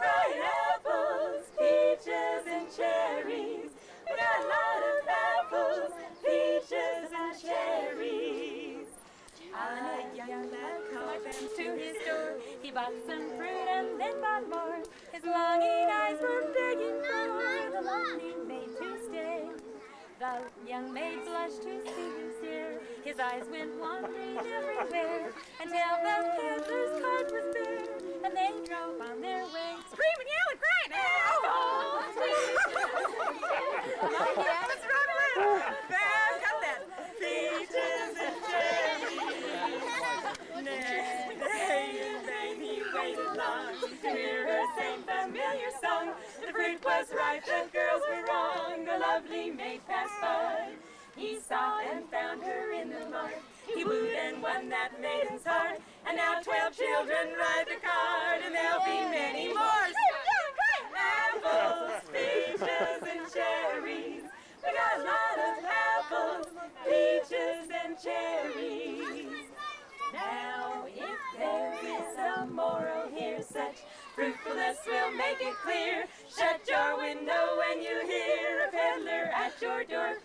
Ripe apples, peaches, and cherries. We got a lot of apples, peaches, and cherries. A young lad called them to his door. He bought some fruit and then bought more. His longing eyes were begging for the lonely maid to stay. The young maid blushed to see him stare. His eyes went wandering everywhere until the peddler's cart was there, and they drove on their way, screaming, yelling, crying, apples, Let's run around. Bam, got that. peaches, and cherries. Nay, in vain he waited long to hear her sing familiar song. The fruit was ripe, the girls were wrong. The lovely maid passed by. He saw and found her in the mart. He wooed and won that maiden's heart. And now 12 children ride the cart, and there'll be many more. Apples, peaches, and cherries. We got a lot of apples, peaches, and cherries. Now, if there is a moral here, such fruitfulness will make it clear. Shut your window when you hear a peddler at your door.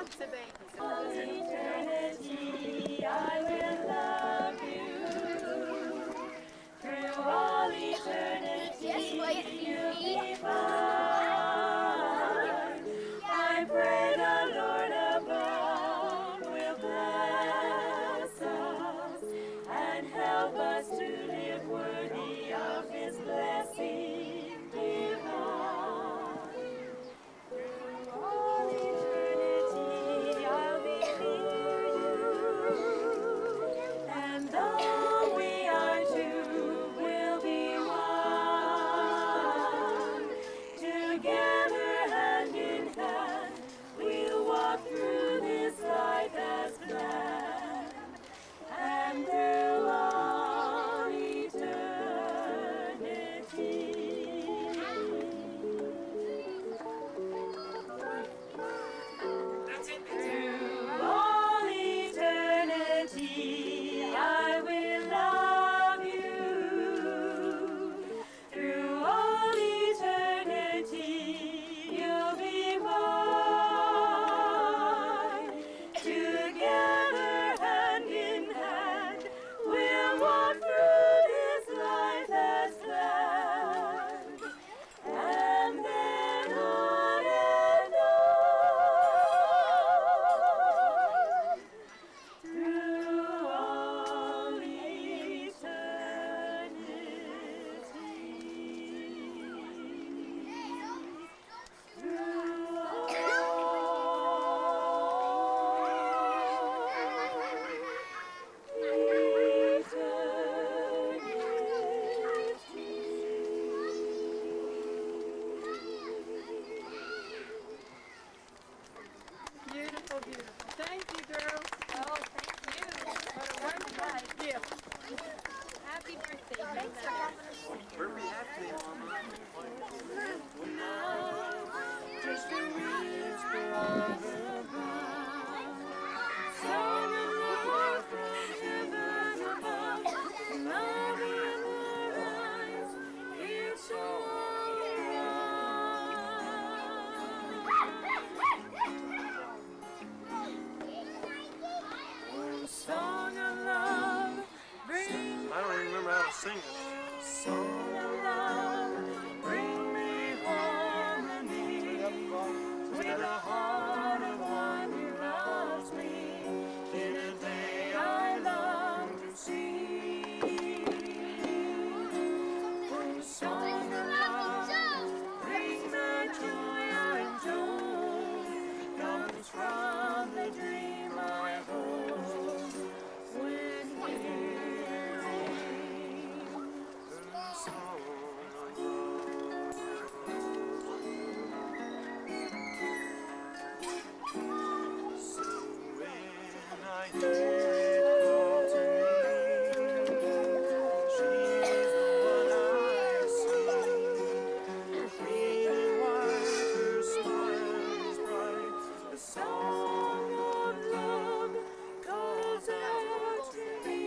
lots of babies. Eternity, I will love you. Through all eternity, you'll be mine. I pray the Lord above will bless us and help us to live worthy of His blessing divine. Through all eternity, I'll be near you, and though we are two, we'll be one. Together, hand in hand, we'll walk through this life as planned, and through all eternity. Through all eternity, I will love you. Through all eternity, you'll be mine. Together, hand in hand, we'll walk through this life as planned, and then on and on, through all eternity. Beautiful, beautiful. Thank you, girls. Oh, thank you. What a wonderful gift. Happy birthday. Thanks for having us. Just a whisper of the ground, song of love from heaven above, love in her eyes, it's all around. Song of love, bring I don't even remember how to sing it. song of love, bring me harmony with the heart of one who loves me in a day I long to see. Oh, song of love, bring the joy I'm told comes from the dream I hold when hearing the song of love. So when I hear it call to me, she's the one I see. Green and white, her smile is bright. The song of love calls out to me.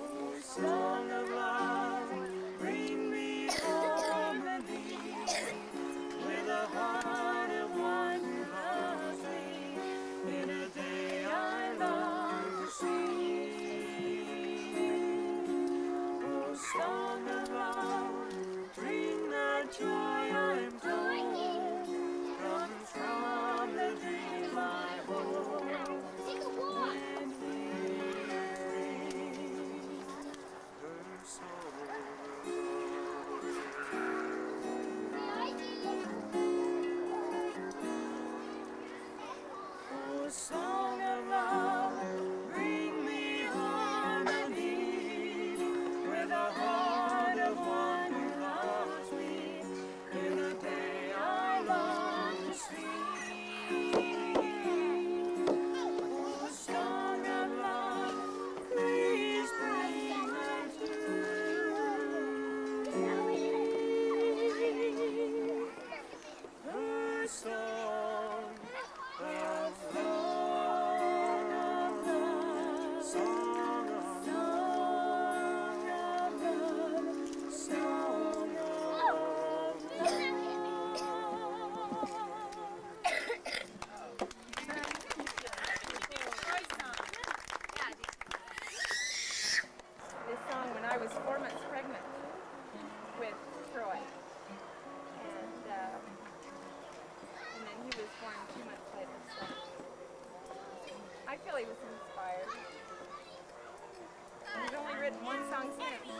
Oh, song of love, bring me harmony with the heart of one who loves me in a day I long to see. Oh, song of love, bring the joy I'm told comes from the dream I hold when hearing her song of love. Oh, song of love, bring me harmony with the heart of one who loves me feel he was inspired. He's only written one song since.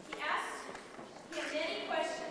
He asked him many questions.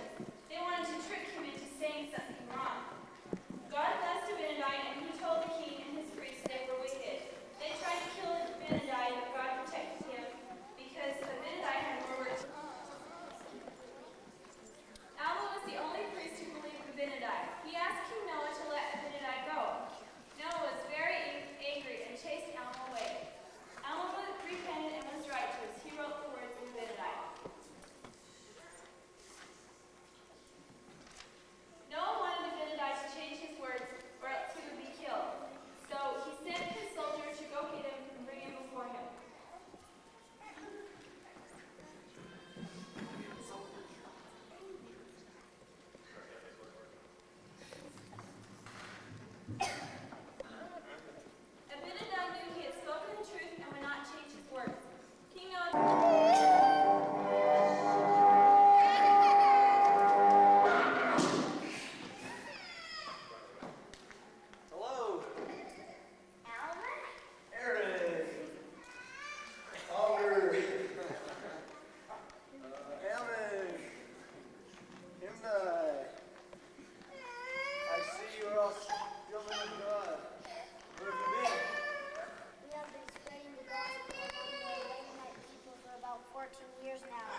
14 years now.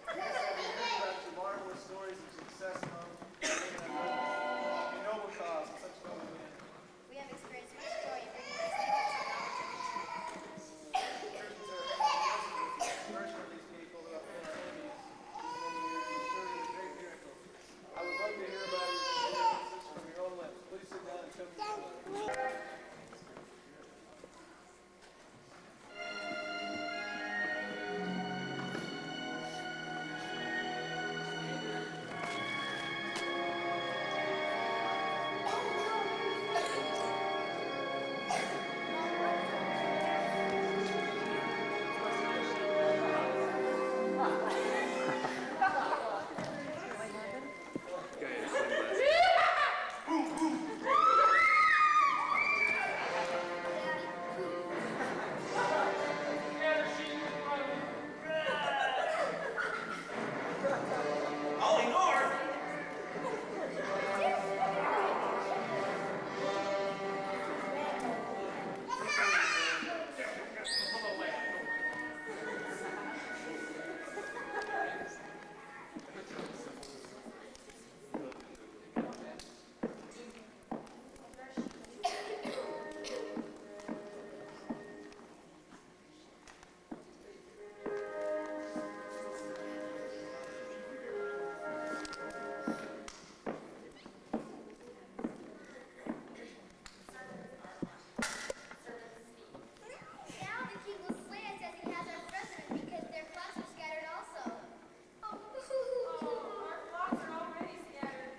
Such marvelous stories of success, Mom. A noble cause and such noble men. We have experienced much joy in bringing these people to knowledge of the truth. Christians are immersion of these people who have been our enemies these many years. It's surely a great miracle. I would love to hear about your experiences from your own lips. Please sit down and tell me your story. Now the king will slay us as he has our president because their flocks are scattered also. Our flocks are already scattered.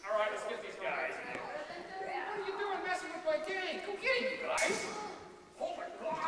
All right, let's get these guys in here. What are you doing messing with my game? Go get him, you guys. Oh my God.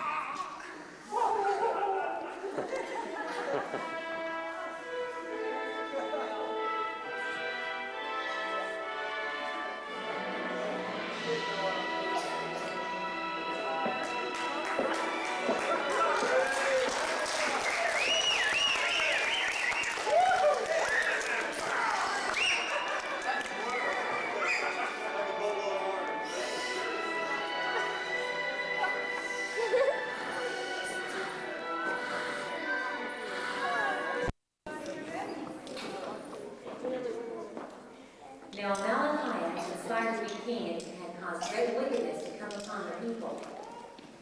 Now Malachi had conspired to be king and had caused great wickedness to come upon the people.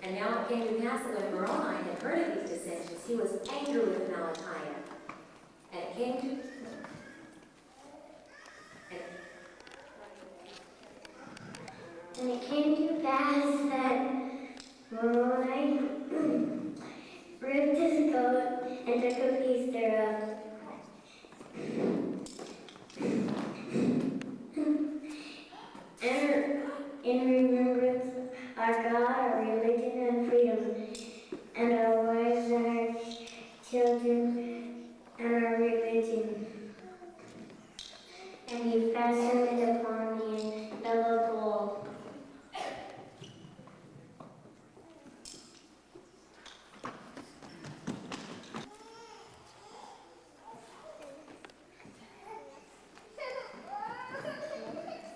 And now it came to pass that when Moroni had heard of these dissensions, he was angry with Malachi. And it came to And it came to pass that Moroni ripped his coat and took a piece thereof. And in remembrance our God, our religion and freedom, and our wives and our children and our religion. And he fastened it upon the indelible.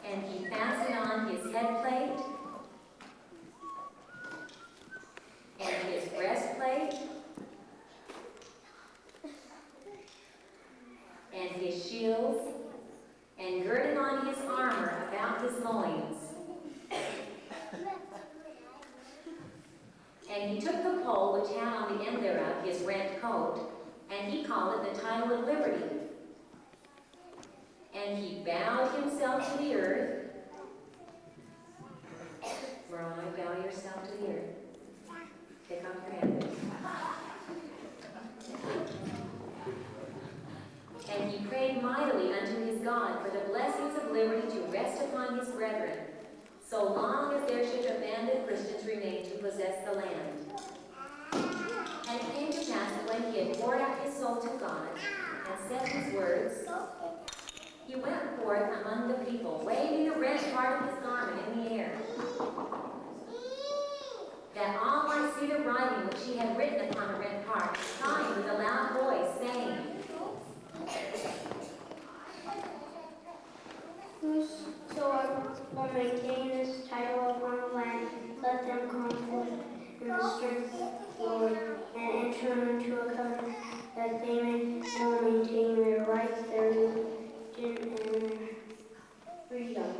And he fastened on his head plate, and his breastplate, and his shields, and girded on his armor about his loins. And he took the pole which had on the end thereof his rent coat, and he called it the title of liberty. And he bowed himself to the earth. Moroni, bow yourself to the earth. Take off your hand. And he prayed mightily unto his God for the blessings of liberty to rest upon his brethren, so long as there should have banded Christians remain to possess the land. And poured out his soul to God and said these words, he went forth among the people, waving the red part of his garment in the air, that all might see the writing which he had written upon the red part, crying with a loud voice, saying, Whosoever will maintain this title upon the land, let them come forth in the strength of the Lord, and enter into a covenant, that they may all maintain their rights, their religion, and their freedom.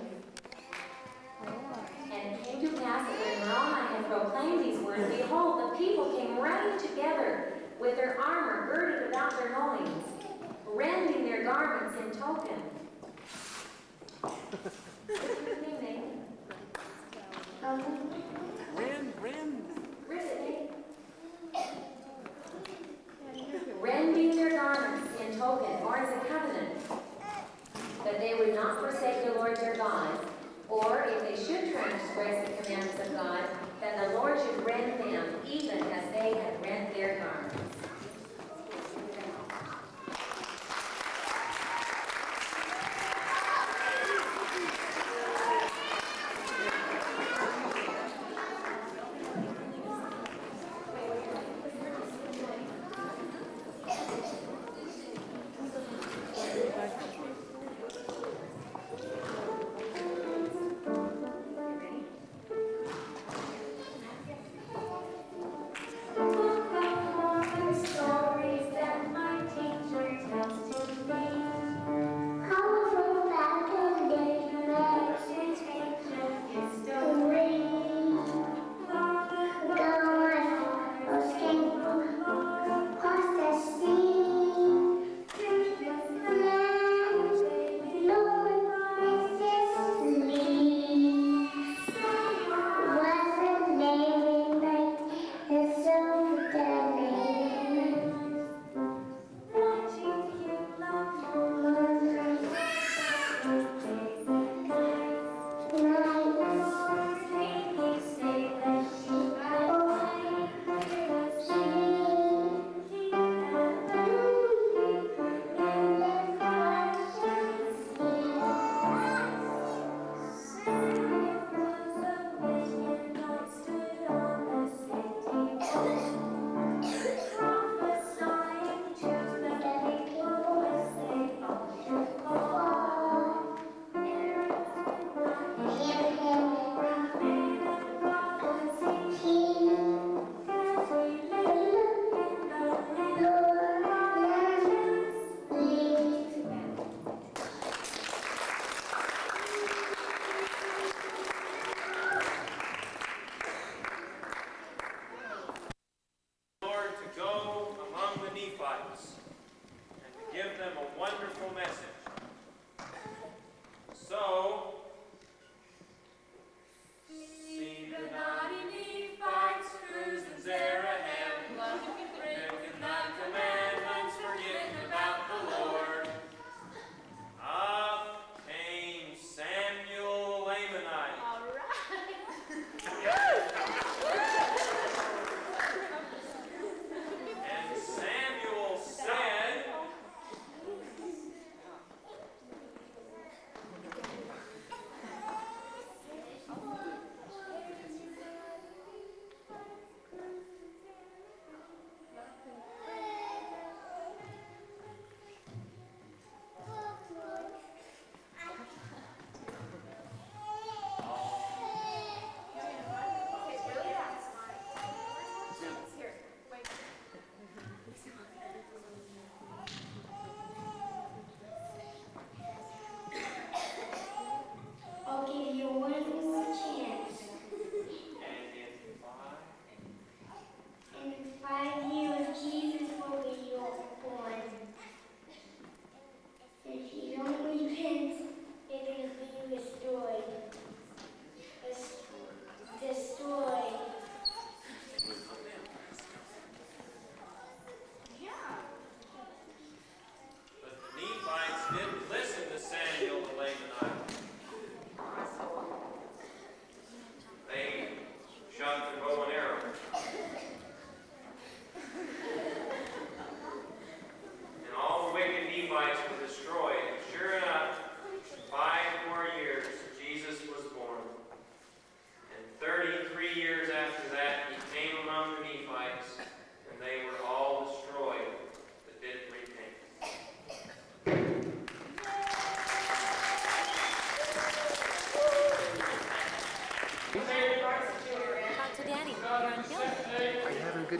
And it came to pass that when Moroni had proclaimed these words, behold, the people came running together with their armor girded about their loins, rending their garments in token. What's his name, Nathan? Rending their garments in token, or as a covenant, that they would not forsake the Lord their God, or if they should transgress the commandments of God, that the Lord should rend them, even as they had rent their garments.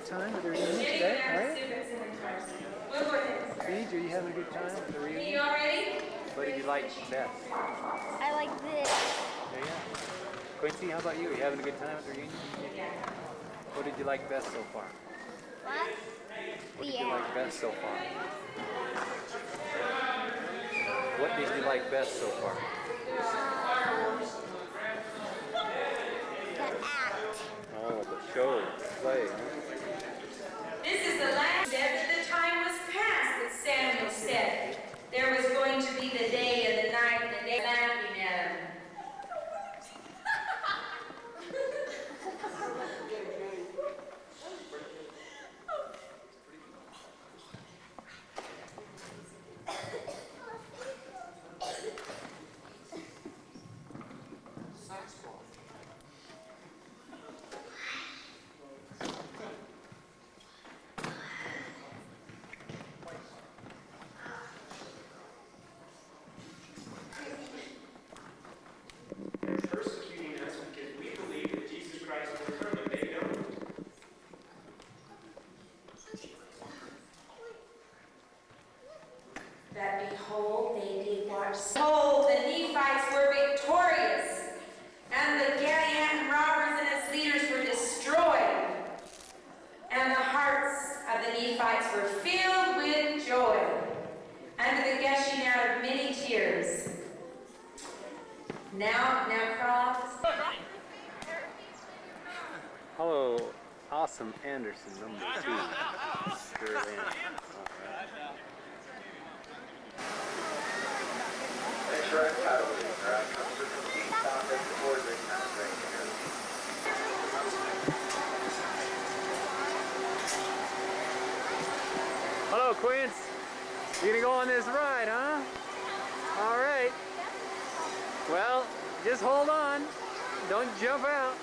time at the reunion today, right? Paige, are you having a good time at the reunion? What did you like best? I like this. Yeah, yeah. Quincy, how about you? Are you having a good time at the reunion? What did you like best so far? What? What did you like best so far? What did you like best so far? The act. Oh, the show, play. This is the last step that the time was past that Samuel said. There was going to be the day and the night and the day laughing at him. Persecuting us because we believe that Jesus Christ will return, but they don't. That behold, they did watch. Behold, the Nephites were victorious, and the Gadianton robbers and its leaders were destroyed, and the hearts of the Nephites were filled with joy, under the gushing out of many tears. Now, Croft. Hello, awesome Andersen, number 2. Sure in. All right. Hello, Quince. You gonna go on this ride, huh? All right. Well, just hold on. Don't jump out.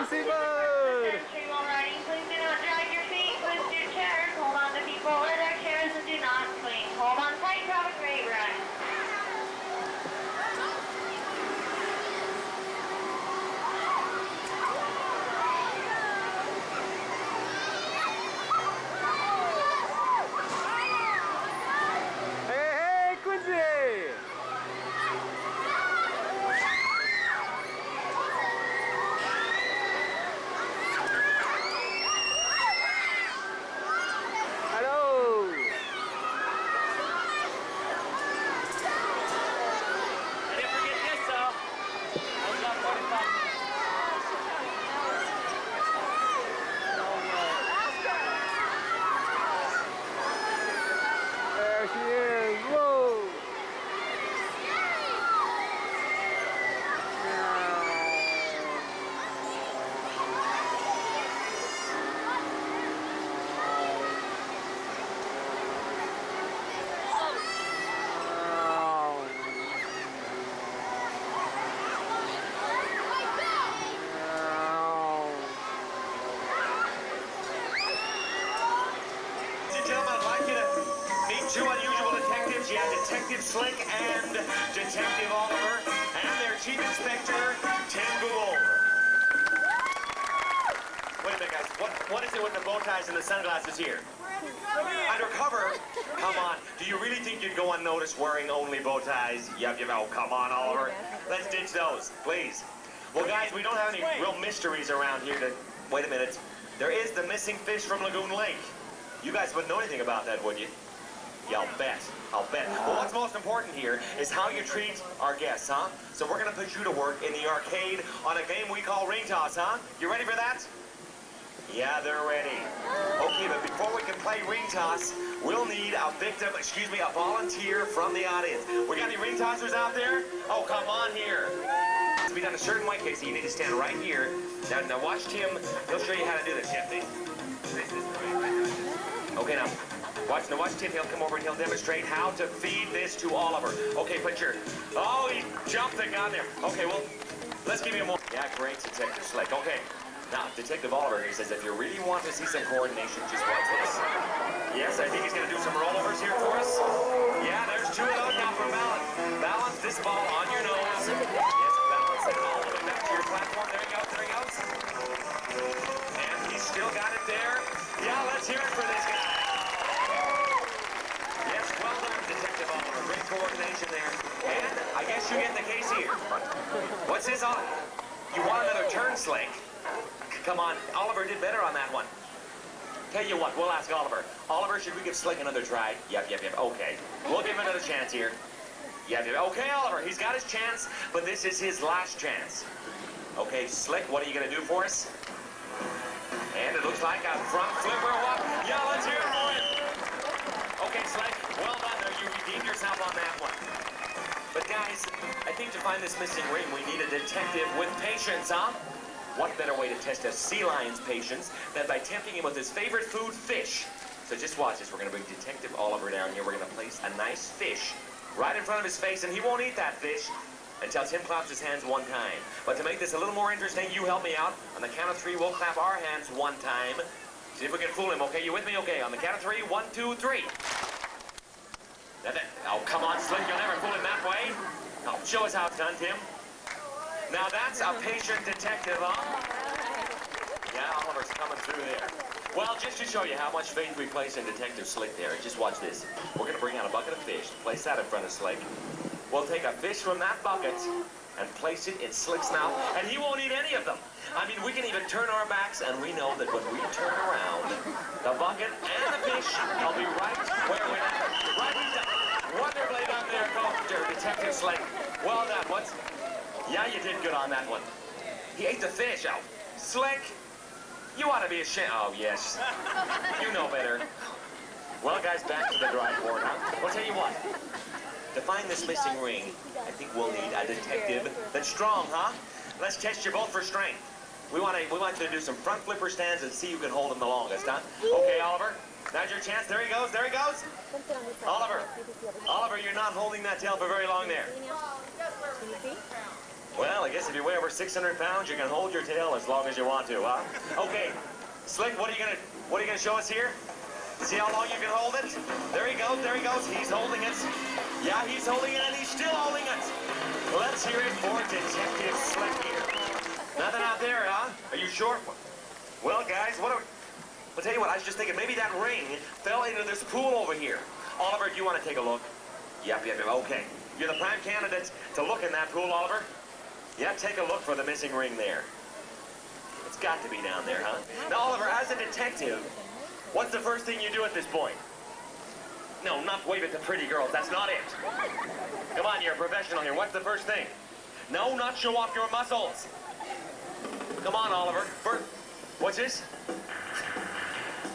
Seafood! Please do not drag your feet, twist your chairs, hold on to people or their chairs and do not swing. Hold on tight, have a great ride. Hey, Quincy! Hello! Didn't forget this, though. Hold on 45 There she is! Whoa! Ladies and gentlemen, I'd like you to meet two unusual detectives. You have Detective Slick and Detective Oliver, and their Chief Inspector, Tim Gould. Wait a minute, guys. What is it with the bow ties and the sunglasses here? Undercover? Come on. Do you really think you'd go unnoticed wearing only bow ties? Yep. Oh, come on, Oliver. Let's ditch those, please. Well, guys, we don't have any real mysteries around here to... Wait a minute. There is the missing fish from Lagoon Lake. You guys wouldn't know anything about that, would you? Yeah, I'll bet. Well, what's most important here is how you treat our guests, huh? So we're gonna put you to work in the arcade on a game we call Ring Toss, huh? You ready for that? Yeah, they're ready. Okay, but before we can play Ring Toss, we'll need a volunteer from the audience. We got any ring tossers out there? Oh, come on here. To be done a certain way, Casey, you need to stand right here. Now watch Tim. He'll show you how to do this, Tim. Okay, now watch Tim. He'll come over and he'll demonstrate how to feed this to Oliver. Okay, put your... Oh, he jumped the gun there. Okay, well, let's give you more. Yeah, great, Detective Slick. Okay, now, Detective Oliver, he says, if you really want to see some coordination, just watch this. Yes, I think he's going to do some rollovers here for us. Yeah, there's two of those now for balance. Balance this ball on your nose. Yes, balance it all the way back to your platform. There he goes, there he goes. And he's still got it there. Yeah, let's hear it for this guy. Yes, well done, Detective Oliver. Great coordination there. And I guess you get the case here. What's his on? You want another turn, Slick? Come on, Oliver did better on that one. Tell you what, we'll ask Oliver. Oliver, should we give Slick another try? Yep. Okay. We'll give him another chance here. Yep. Okay, Oliver, he's got his chance, but this is his last chance. Okay, Slick, what are you going to do for us? And it looks like a front flipper walk. Yeah, let's hear it for you. Okay, Slick, well done there. You redeemed yourself on that one. But guys, I think to find this missing ring, we need a detective with patience, huh? What better way to test a sea lion's patience than by tempting him with his favorite food, fish? So just watch this. We're going to bring Detective Oliver down here. We're going to place a nice fish right in front of his face, and he won't eat that fish until Tim claps his hands one time. But to make this a little more interesting, you help me out. On the count of three, we'll clap our hands one time. See if we can fool him, okay? You with me? Okay, on the count of three, 1, 2, 3. Oh, come on, Slick. You'll never fool him that way. Oh, show us how it's done, Tim. Now that's a patient detective, huh? Yeah, Oliver's coming through there. Well, just to show you how much faith we place in Detective Slick there, just watch this. We're going to bring out a bucket of fish, place that in front of Slick. We'll take a fish from that bucket and place it in Slick's mouth, and he won't eat any of them. I mean, we can even turn our backs, and we know that when we turn around, the bucket and the fish will be right where we left it. Right, wonderfully done there, Detective Slick. Well done. What's... Yeah, you did good on that one. He ate the fish. Oh, Slick, you ought to be ashamed. Oh, yes. You know better. Well, guys, back to the drawing board, huh? Well, tell you what. To find this missing ring, I think we'll need a detective that's strong, huh? Let's test you both for strength. We want you to do some front flipper stands and see who can hold them the longest, huh? Okay, Oliver. Now's your chance. There he goes. There he goes. Oliver, you're not holding that tail for very long there. Well, I guess if you weigh over 600 pounds, you can hold your tail as long as you want to, huh? Okay, Slick, what are you gonna show us here? See how long you can hold it? There he goes, there he goes. He's holding it. Yeah, he's holding it, and he's still holding it. Let's hear it for Detective Slick here. Nothing out there, huh? Are you sure? Well, guys, I'll tell you what, I was just thinking maybe that ring fell into this pool over here. Oliver, do you want to take a look? Yep, okay. You're the prime candidate to look in that pool, Oliver. Yeah, take a look for the missing ring there. It's got to be down there, huh? Now, Oliver, as a detective, what's the first thing you do at this point? No, not wave at the pretty girls. That's not it. Come on, you're a professional here. What's the first thing? No, not show off your muscles. Come on, Oliver. What's this?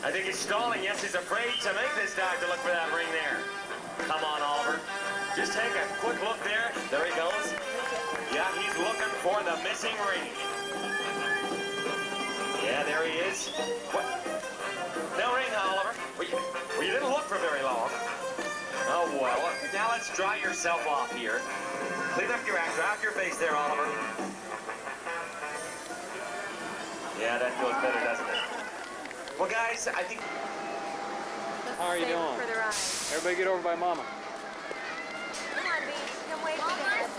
I think he's stalling. Yes, he's afraid to make this dive to look for that ring there. Come on, Oliver. Just take a quick look there. There he goes. Yeah, he's looking for the missing ring. Yeah, there he is. What? No ring, Oliver. Well, you didn't look for very long. Oh, well. Now let's dry yourself off here. Clean up your act. Dry off your face there, Oliver. Yeah, that feels better, doesn't it? Well, guys, I think... How are you doing? Everybody get over by Mama. Come on, B. Come wave to Dad.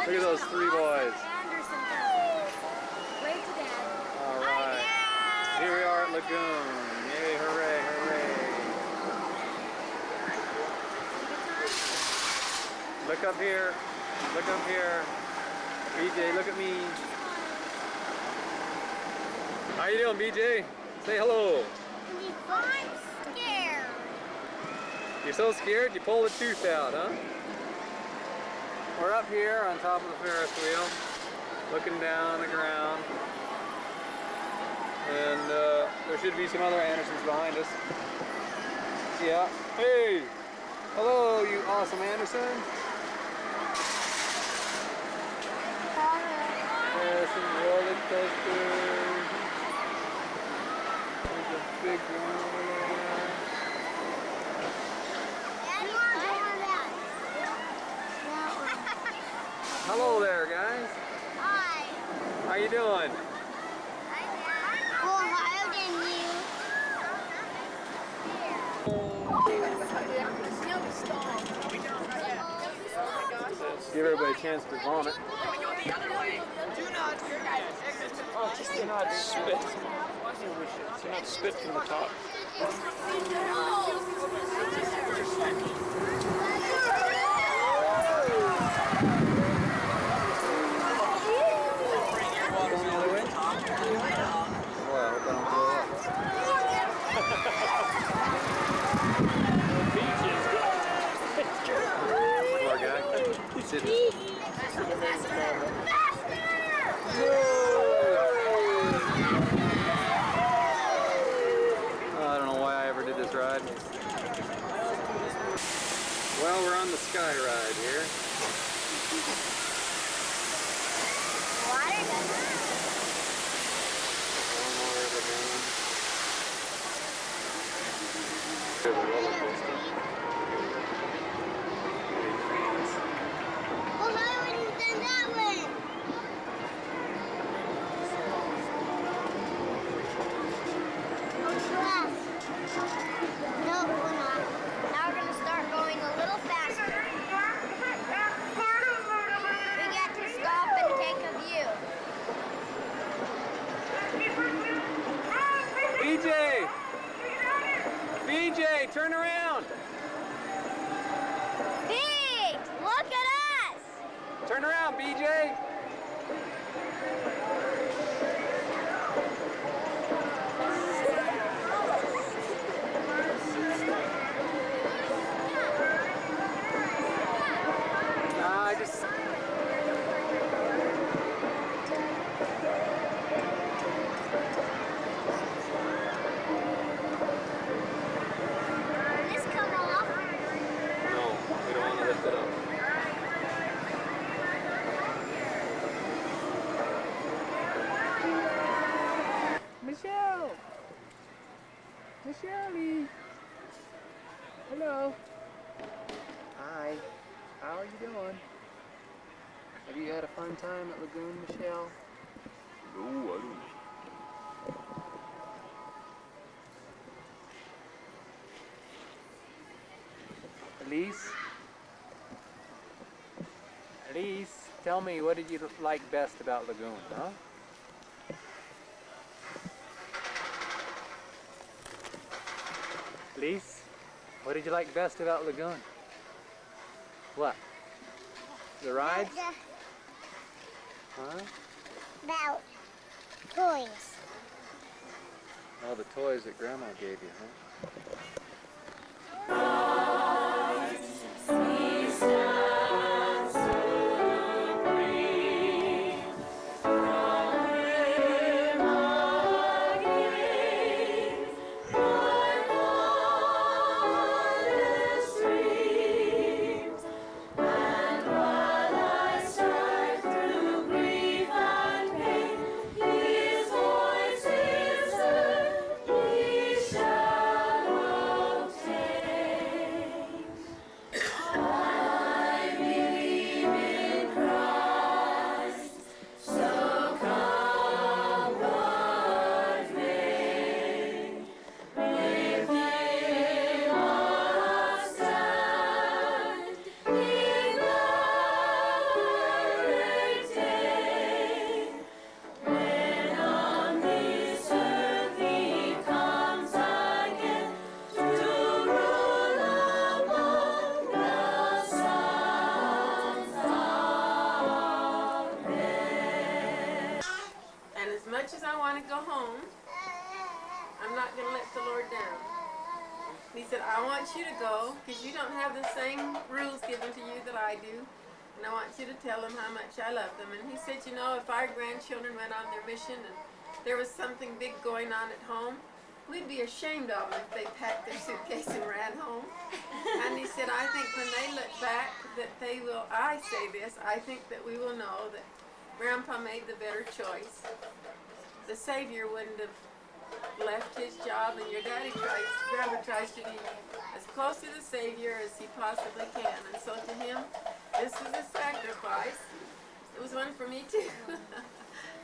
Look at those three boys. Andersen Family. Wave to Dad. All right. Here we are at Lagoon. Yay, hooray, hooray. Look up here. Look up here. BJ, look at me. How you doing, BJ? Say hello. I'm scared. You're so scared you pulled a tooth out, huh? We're up here on top of the Ferris wheel, looking down the ground. And there should be some other Andersens behind us. Yeah. Hey! Hello, you awesome Andersen. There's some roller coasters. There's a big one over there. Hello there, guys. Hi. How you doing? Well, higher than you. Give everybody a chance to vomit. Oh, just do not spit. Do not spit from the top. Going the other way? Boy, I hope I don't blow up. Poor guy. He's sitting. I don't know why I ever did this ride. Well, we're on the sky ride here. Well, how would you done that one? No, we're not. Now we're going to start going a little faster. We get to stop and take a view. BJ! BJ, turn around! Big! Look at us! Turn around, BJ! I just... This come off. No, we don't want to lift it up. Michelle! Michelle! Hello. Hi. How are you doing? Have you had a fun time at Lagoon, Michelle? No, I don't. Elise? Elise, tell me, what did you like best about Lagoon, huh? Elise, what did you like best about Lagoon? What? The rides? Huh? About toys. Oh, the toys that Grandma gave you, huh? He said, I want you to go because you don't have the same rules given to you that I do. And I want you to tell them how much I love them. And he said, you know, if our grandchildren went on their mission and there was something big going on at home, we'd be ashamed of them if they packed their suitcase and ran home. And he said, I think when they look back that they will, I say this, I think that we will know that Grandpa made the better choice. The Savior wouldn't have left his job, and your daddy Grandpa tries to be as close to the Savior as he possibly can. And so to him, this is a sacrifice. It was one for me too,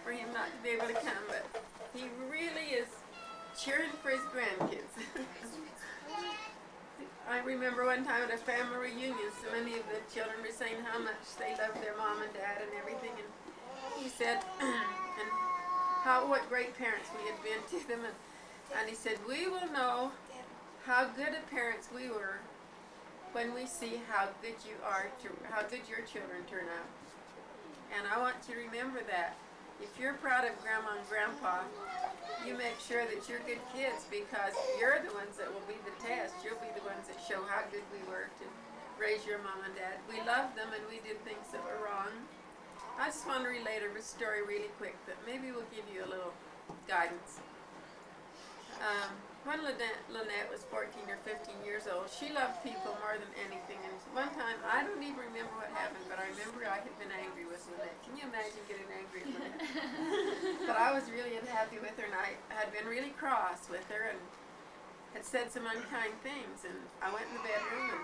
for him not to be able to come, but he really is cheering for his grandkids. I remember one time at a family reunion, so many of the children were saying how much they loved their mom and dad and everything, and he said, and what great parents we had been to them, and he said, we will know how good of parents we were when we see how good you are, how good your children turn out. And I want you to remember that. If you're proud of Grandma and Grandpa, you make sure that you're good kids, because you're the ones that will be the test. You'll be the ones that show how good we were to raise your mom and dad. We loved them and we did things that were wrong. I just want to relate a story really quick that maybe will give you a little guidance. When Lynette was 14 or 15 years old, she loved people more than anything. And one time, I don't even remember what happened, but I remember I had been angry with Lynette. Can you imagine getting angry with Lynette? But I was really unhappy with her, and I had been really cross with her and had said some unkind things. And I went in the bedroom and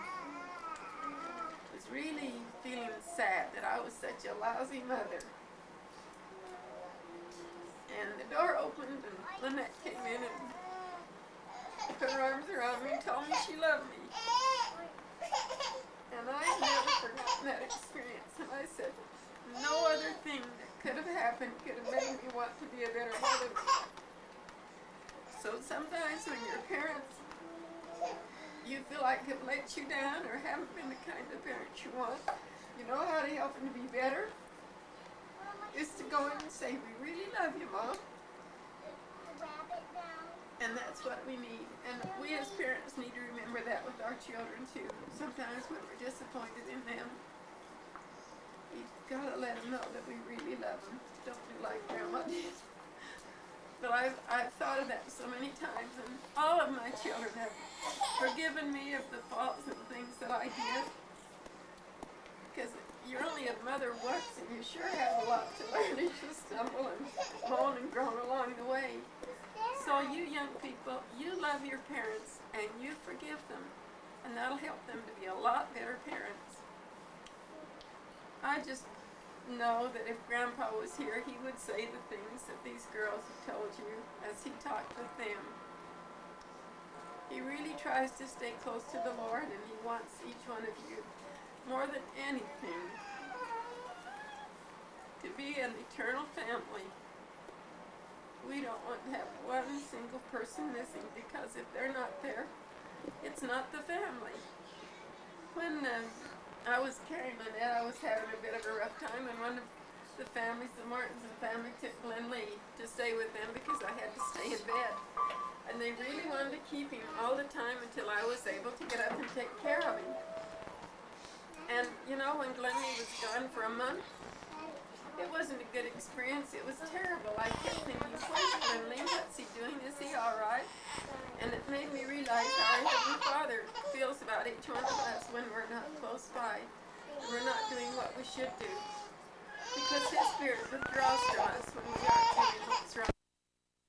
was really feeling sad that I was such a lousy mother. And the door opened and Lynette came in and put her arms around me and told me she loved me. And I've never forgotten that experience. And I said, no other thing that could have happened could have made me want to be a better mother. So sometimes when your parents, you feel like have let you down or haven't been the kind of parent you want, you know how to help them to be better? Is to go in and say, we really love you, Mom. And that's what we need. And we as parents need to remember that with our children too. Sometimes when we're disappointed in them, we've got to let them know that we really love them. Don't do like Grandma did. But I've thought of that so many times, and all of my children have forgiven me of the faults and things that I did. Because you're only a mother once, and you sure have a lot to learn as you stumble and moan and groan along the way. So you young people, you love your parents and you forgive them, and that'll help them to be a lot better parents. I just know that if Grandpa was here, he would say the things that these girls have told you as he talked with them. He really tries to stay close to the Lord, and he wants each one of you, more than anything, to be an eternal family. We don't want to have one single person missing, because if they're not there, it's not the family. When I was carrying Lynette, I was having a bit of a rough time, and one of the families, the Martinson family, took Glenn Lee to stay with them because I had to stay in bed. And they really wanted to keep him all the time until I was able to get up and take care of him. And you know, when Glenn Lee was gone for a month, it wasn't a good experience. It was terrible. I kept thinking, where's Glenn Lee? What's he doing? Is he all right? And it made me realize how our Heavenly Father feels about each one of us when we're not close by, and we're not doing what we should do. Because His Spirit withdraws from us when we aren't doing what's right.